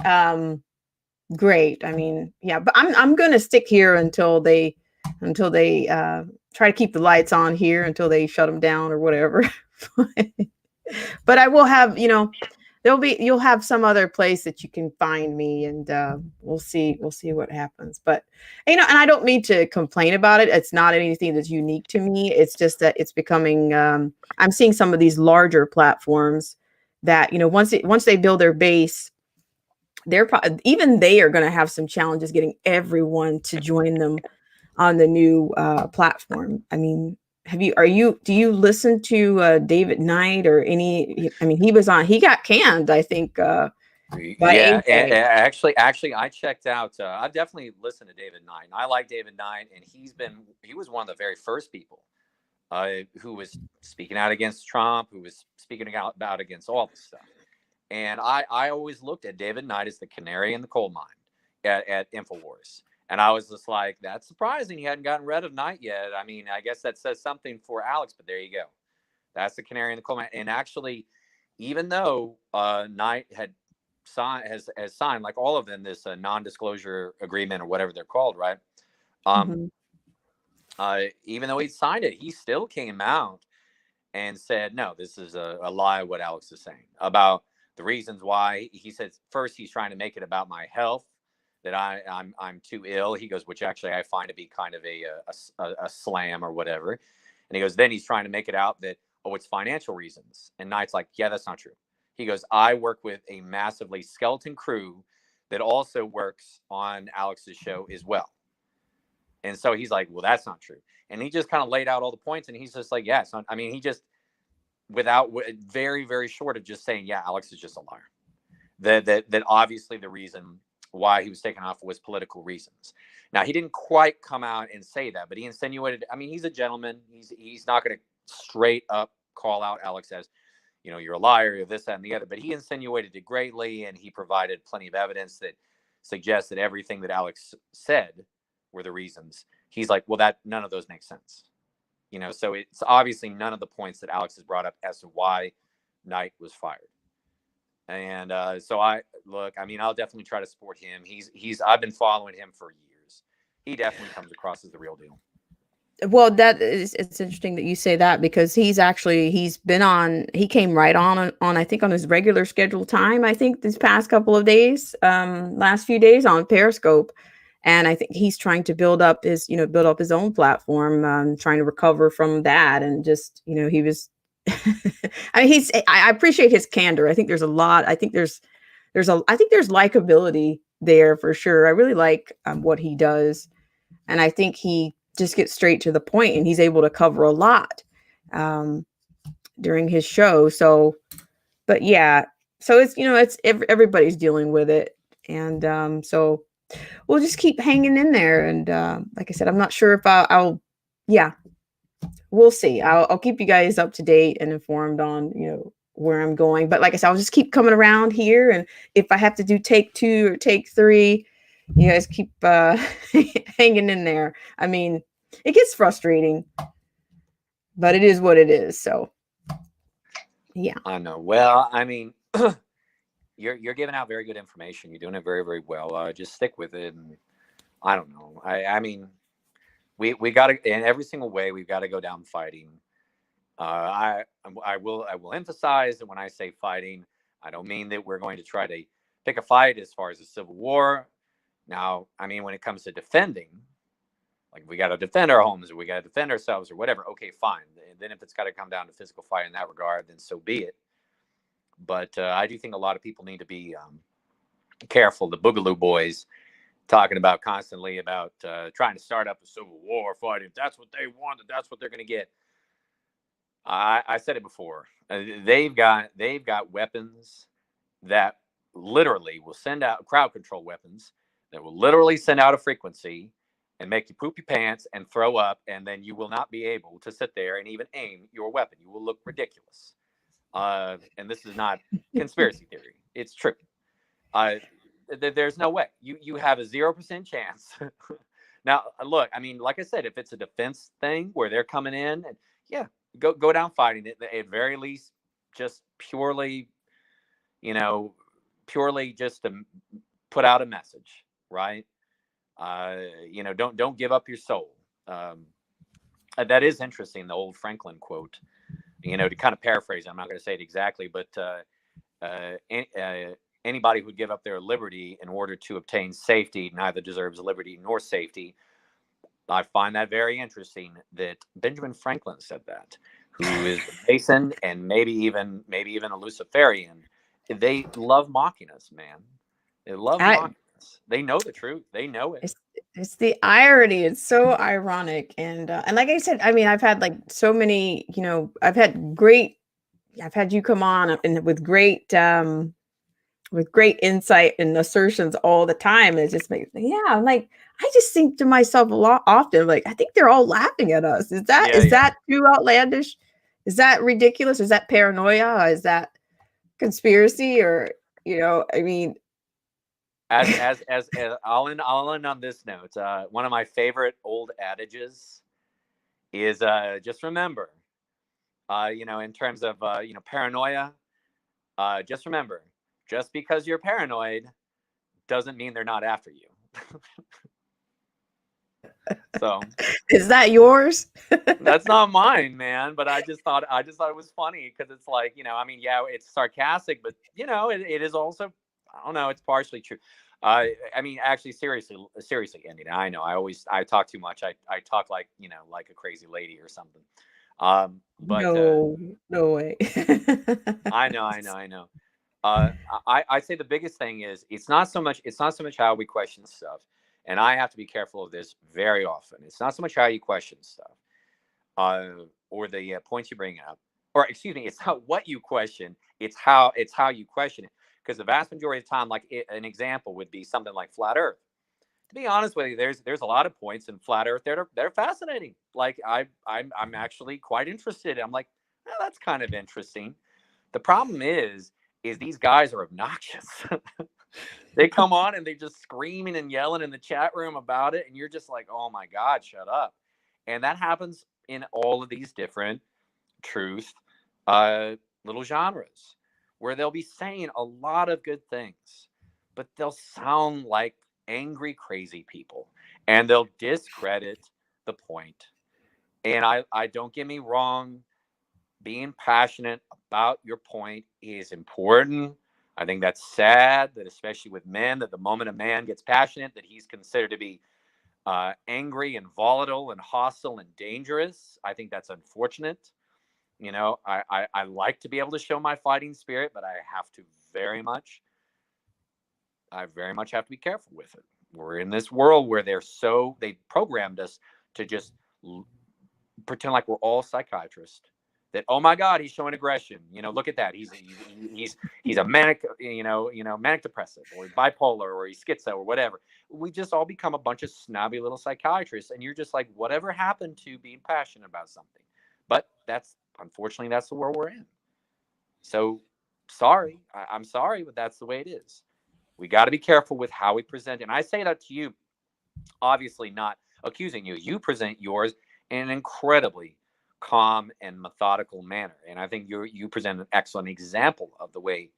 um, great. I mean, yeah, but I'm gonna stick here until they try to keep the lights on here until they shut them down or whatever. But I will have, you'll have some other place that you can find me, and we'll see what happens. But and I don't mean to complain about it. It's not anything that's unique to me. It's just that it's becoming. I'm seeing some of these larger platforms that once they build their base, even they are going to have some challenges getting everyone to join them on the new platform. I mean, do you listen to David Knight or any? I mean, he got canned, I think, by Yeah, AJ. actually, I checked out. I've definitely listened to David Knight. I like David Knight, and he was one of the very first people who was speaking out against Trump, who was speaking out about against all this stuff. And I always looked at David Knight as the canary in the coal mine at Infowars. And I was just like, that's surprising he hadn't gotten rid of Knight yet. I mean, I guess that says something for Alex, but there you go. That's the canary in the coal mine. And actually, even though Knight has signed, like all of them, this non-disclosure agreement or whatever they're called, right? Um, Mhm. Even though he signed it, he still came out and said, no, this is a lie, what Alex is saying about the reasons why. He said first he's trying to make it about my health, that I'm too ill. He goes, which actually I find to be kind of a slam or whatever. And he goes, then he's trying to make it out that, oh, it's financial reasons. And Knight's like, yeah, that's not true. He goes, I work with a massively skeleton crew that also works on Alex's show as well. And so he's like, well, that's not true. And he just kind of laid out all the points, and he's just like, yeah, it's not. I mean, he just, without very, very short of just saying, yeah, Alex is just a liar. That obviously the reason why he was taken off was political reasons. Now, he didn't quite come out and say that, but he insinuated. I mean, he's a gentleman. He's not going to straight up call out Alex as, you're a liar, you're this, that, and the other. But he insinuated it greatly, and he provided plenty of evidence that suggests that everything that Alex said were the reasons. He's like, well, that none of those make sense. So it's obviously none of the points that Alex has brought up as to why Knight was fired. And so I mean, I'll definitely try to support him. I've been following him for years. He definitely comes across as the real deal. Well, it's interesting that you say that because he came right on I think on his regular scheduled time, I think this past couple of days, last few days on Periscope. And I think he's trying to build up his own platform, trying to recover from that. And just, he was, I mean, I appreciate his candor. I think there's a lot. I think there's likability there for sure. I really like what he does. And I think he just gets straight to the point and he's able to cover a lot um, during his show. So, but yeah, so everybody's dealing with it. And so we'll just keep hanging in there. And like I said, I'm not sure if yeah, we'll see. I'll keep you guys up to date and informed on, where I'm going. But like I said, I'll just keep coming around here. And if I have to do take 2 or take 3, you guys keep hanging in there. I mean, it gets frustrating, but it is what it is. So, yeah. I know. Well, I mean, you're giving out very good information. You're doing it very, very well. Just stick with it. And I don't know. I mean, we got to, in every single way, we've got to go down fighting. I will emphasize that when I say fighting, I don't mean that we're going to try to pick a fight as far as a civil war. Now, I mean, when it comes to defending, like we got to defend our homes or we got to defend ourselves or whatever. Okay, fine. And then if it's got to come down to physical fight in that regard, then so be it. But I do think a lot of people need to be careful. The Boogaloo Boys talking about constantly about trying to start up a civil war fighting. If that's what they wanted, that's what they're going to get. I said it before. They've got weapons that literally will send out crowd control weapons that will literally send out a frequency and make you poop your pants and throw up, and then you will not be able to sit there and even aim your weapon. You will look ridiculous. And this is not conspiracy theory; it's true. There's no way you have a 0% chance. Now, look, I mean, like I said, if it's a defense thing where they're coming in, and yeah, go down fighting it. At very least, just purely, purely just to put out a message, right? Don't give up your soul. That is interesting. The old Franklin quote. To kind of paraphrase, I'm not going to say it exactly, but anybody who would give up their liberty in order to obtain safety neither deserves liberty nor safety. I find that very interesting that Benjamin Franklin said that, who is a Mason and maybe even a Luciferian. They love mocking us, man. They love mocking us. They know the truth. They know it. It's the irony. It's so ironic. And like I said, I mean, I've had like so many, I've had you come on and with great insight and assertions all the time. And it just makes me, yeah, I'm like, I just think to myself a lot often, like, I think they're all laughing at us. Is that too outlandish? Is that ridiculous? Is that paranoia? Is that conspiracy? Or, I mean, as all in on this note, one of my favorite old adages is just remember, in terms of paranoia, just remember, just because you're paranoid doesn't mean they're not after you. So is that yours? That's not mine, man. But I just thought it was funny because it's like, I mean, yeah, it's sarcastic, but it is also, I don't know, it's partially true. I mean, actually, seriously, Andy. I know I talk too much. I talk like like a crazy lady or something. But no way. I know. I say the biggest thing is it's not so much how we question stuff, and I have to be careful of this very often. It's not so much how you question stuff, or the points you bring up, or excuse me, it's not what you question. It's how you question it. Because the vast majority of the time, like an example would be something like flat Earth. To be honest with you, there's a lot of points in flat Earth that are fascinating. Like I'm actually quite interested. I'm like, that's kind of interesting. The problem is these guys are obnoxious. They come on and they're just screaming and yelling in the chat room about it, and you're just like, oh my God, shut up. And that happens in all of these different truth little genres, where they'll be saying a lot of good things, but they'll sound like angry, crazy people, and they'll discredit the point. And I don't get me wrong, being passionate about your point is important. I think that's sad that, especially with men, that the moment a man gets passionate, that he's considered to be angry and volatile and hostile and dangerous. I think that's unfortunate. I like to be able to show my fighting spirit, but I very much have to be careful with it. We're in this world where they programmed us to just pretend like we're all psychiatrists. That, oh my God, he's showing aggression. Look at that. He's a manic, manic depressive, or bipolar, or he's schizo, or whatever. We just all become a bunch of snobby little psychiatrists, and you're just like, whatever happened to being passionate about something? But unfortunately, that's the world we're in. So sorry, I'm sorry, but that's the way it is. We got to be careful with how we present. And I say that to you, obviously not accusing you. You present yours in an incredibly calm and methodical manner. And I think you present an excellent example of the way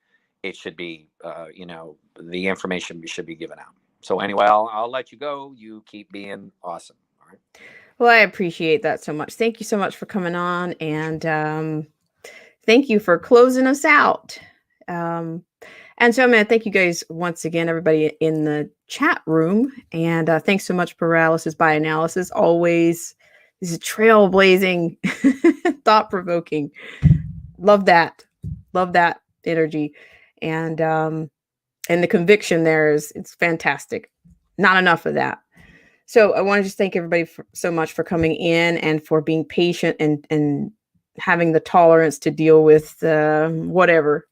it should be, the information should be given out. So anyway, I'll let you go. You keep being awesome. All right. Well, I appreciate that so much. Thank you so much for coming on, and thank you for closing us out. Um, and so I'm going to thank you guys once again, everybody in the chat room. And thanks so much, Paralysis by Analysis. Always, this is trailblazing, thought provoking. Love that. Love that energy. And the conviction there it's fantastic. Not enough of that. So I want to just thank everybody so much for coming in and for being patient and having the tolerance to deal with whatever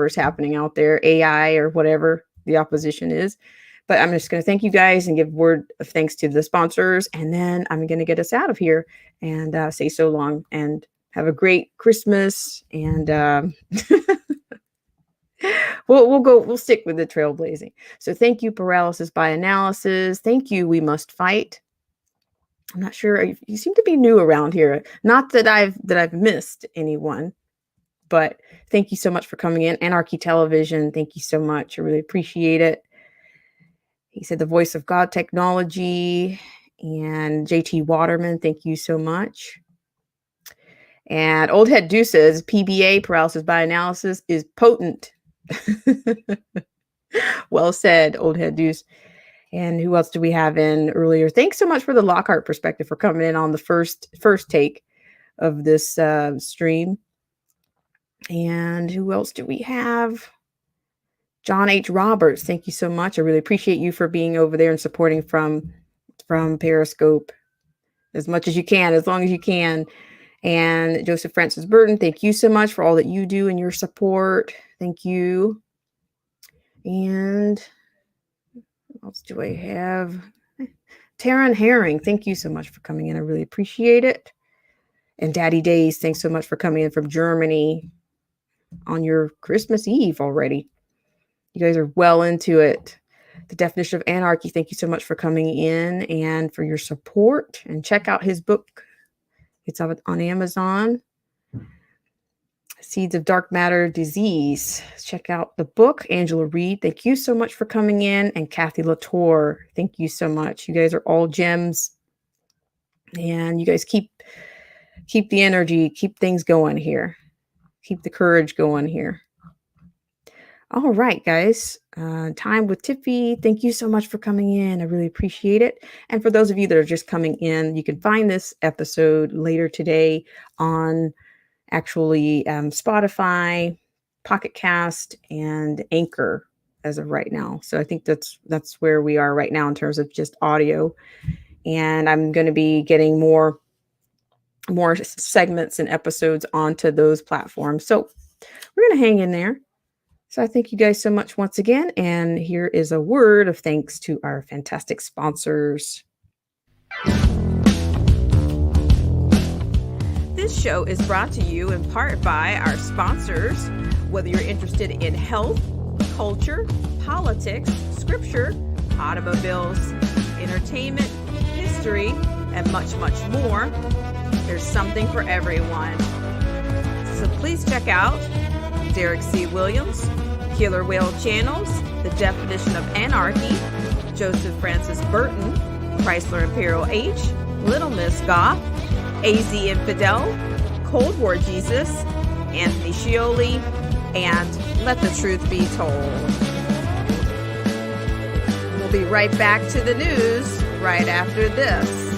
is happening out there, AI or whatever the opposition is. But I'm just going to thank you guys and give word of thanks to the sponsors. And then I'm going to get us out of here and say so long and have a great Christmas. And we'll stick with the trailblazing. So thank you, Paralysis by Analysis. Thank you, We Must Fight. I'm not sure. You seem to be new around here. Not that I've missed anyone, but thank you so much for coming in. Anarchy Television, thank you so much. I really appreciate it. He said the Voice of God Technology and JT Waterman, thank you so much. And Old Head Deuce says PBA, Paralysis by Analysis, is potent. Well said, Old Head Deuce. And who else do we have in earlier? Thanks so much for the Lockhart perspective for coming in on the first take of this stream. And who else do we have? John H. Roberts, thank you so much. I really appreciate you for being over there and supporting from Periscope as much as you can, as long as you can. And Joseph Francis Burton, thank you so much for all that you do and your support. Thank you. And what else do I have? Taryn Herring, thank you so much for coming in. I really appreciate it. And Daddy Days, thanks so much for coming in from Germany on your Christmas Eve already. You guys are well into it. The Definition of Anarchy, thank you so much for coming in and for your support. And check out his book. It's on Amazon. Seeds of Dark Matter Disease. Check out the book. Angela Reed, thank you so much for coming in. And Kathy Latour, thank you so much. You guys are all gems. And you guys keep the energy, keep things going here. Keep the courage going here. All right, guys. Time with Tiffy. Thank you so much for coming in. I really appreciate it. And for those of you that are just coming in, you can find this episode later today on actually Spotify, Pocket Cast, and Anchor as of right now. So I think that's where we are right now in terms of just audio. And I'm going to be getting more segments and episodes onto those platforms. So we're going to hang in there. So I thank you guys so much once again. And here is a word of thanks to our fantastic sponsors. This show is brought to you in part by our sponsors. Whether you're interested in health, culture, politics, scripture, automobiles, entertainment, history, and much, much more, there's something for everyone. So please check out Derek C. Williams, Killer Whale Channels, The Definition of Anarchy, Joseph Francis Burton, Chrysler Imperial H, Little Miss Goth, AZ Infidel, Cold War Jesus, Anthony Scioli, and Let the Truth Be Told. We'll be right back to the news right after this.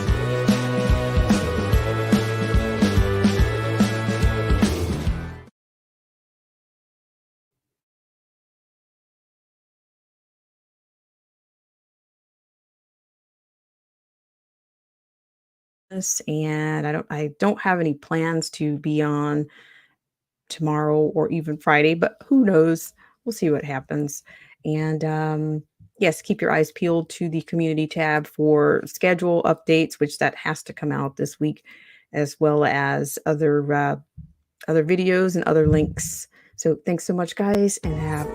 And I don't have any plans to be on tomorrow or even Friday, but who knows? We'll see what happens. And yes, keep your eyes peeled to the community tab for schedule updates, which that has to come out this week, as well as other videos and other links. So thanks so much, guys, and have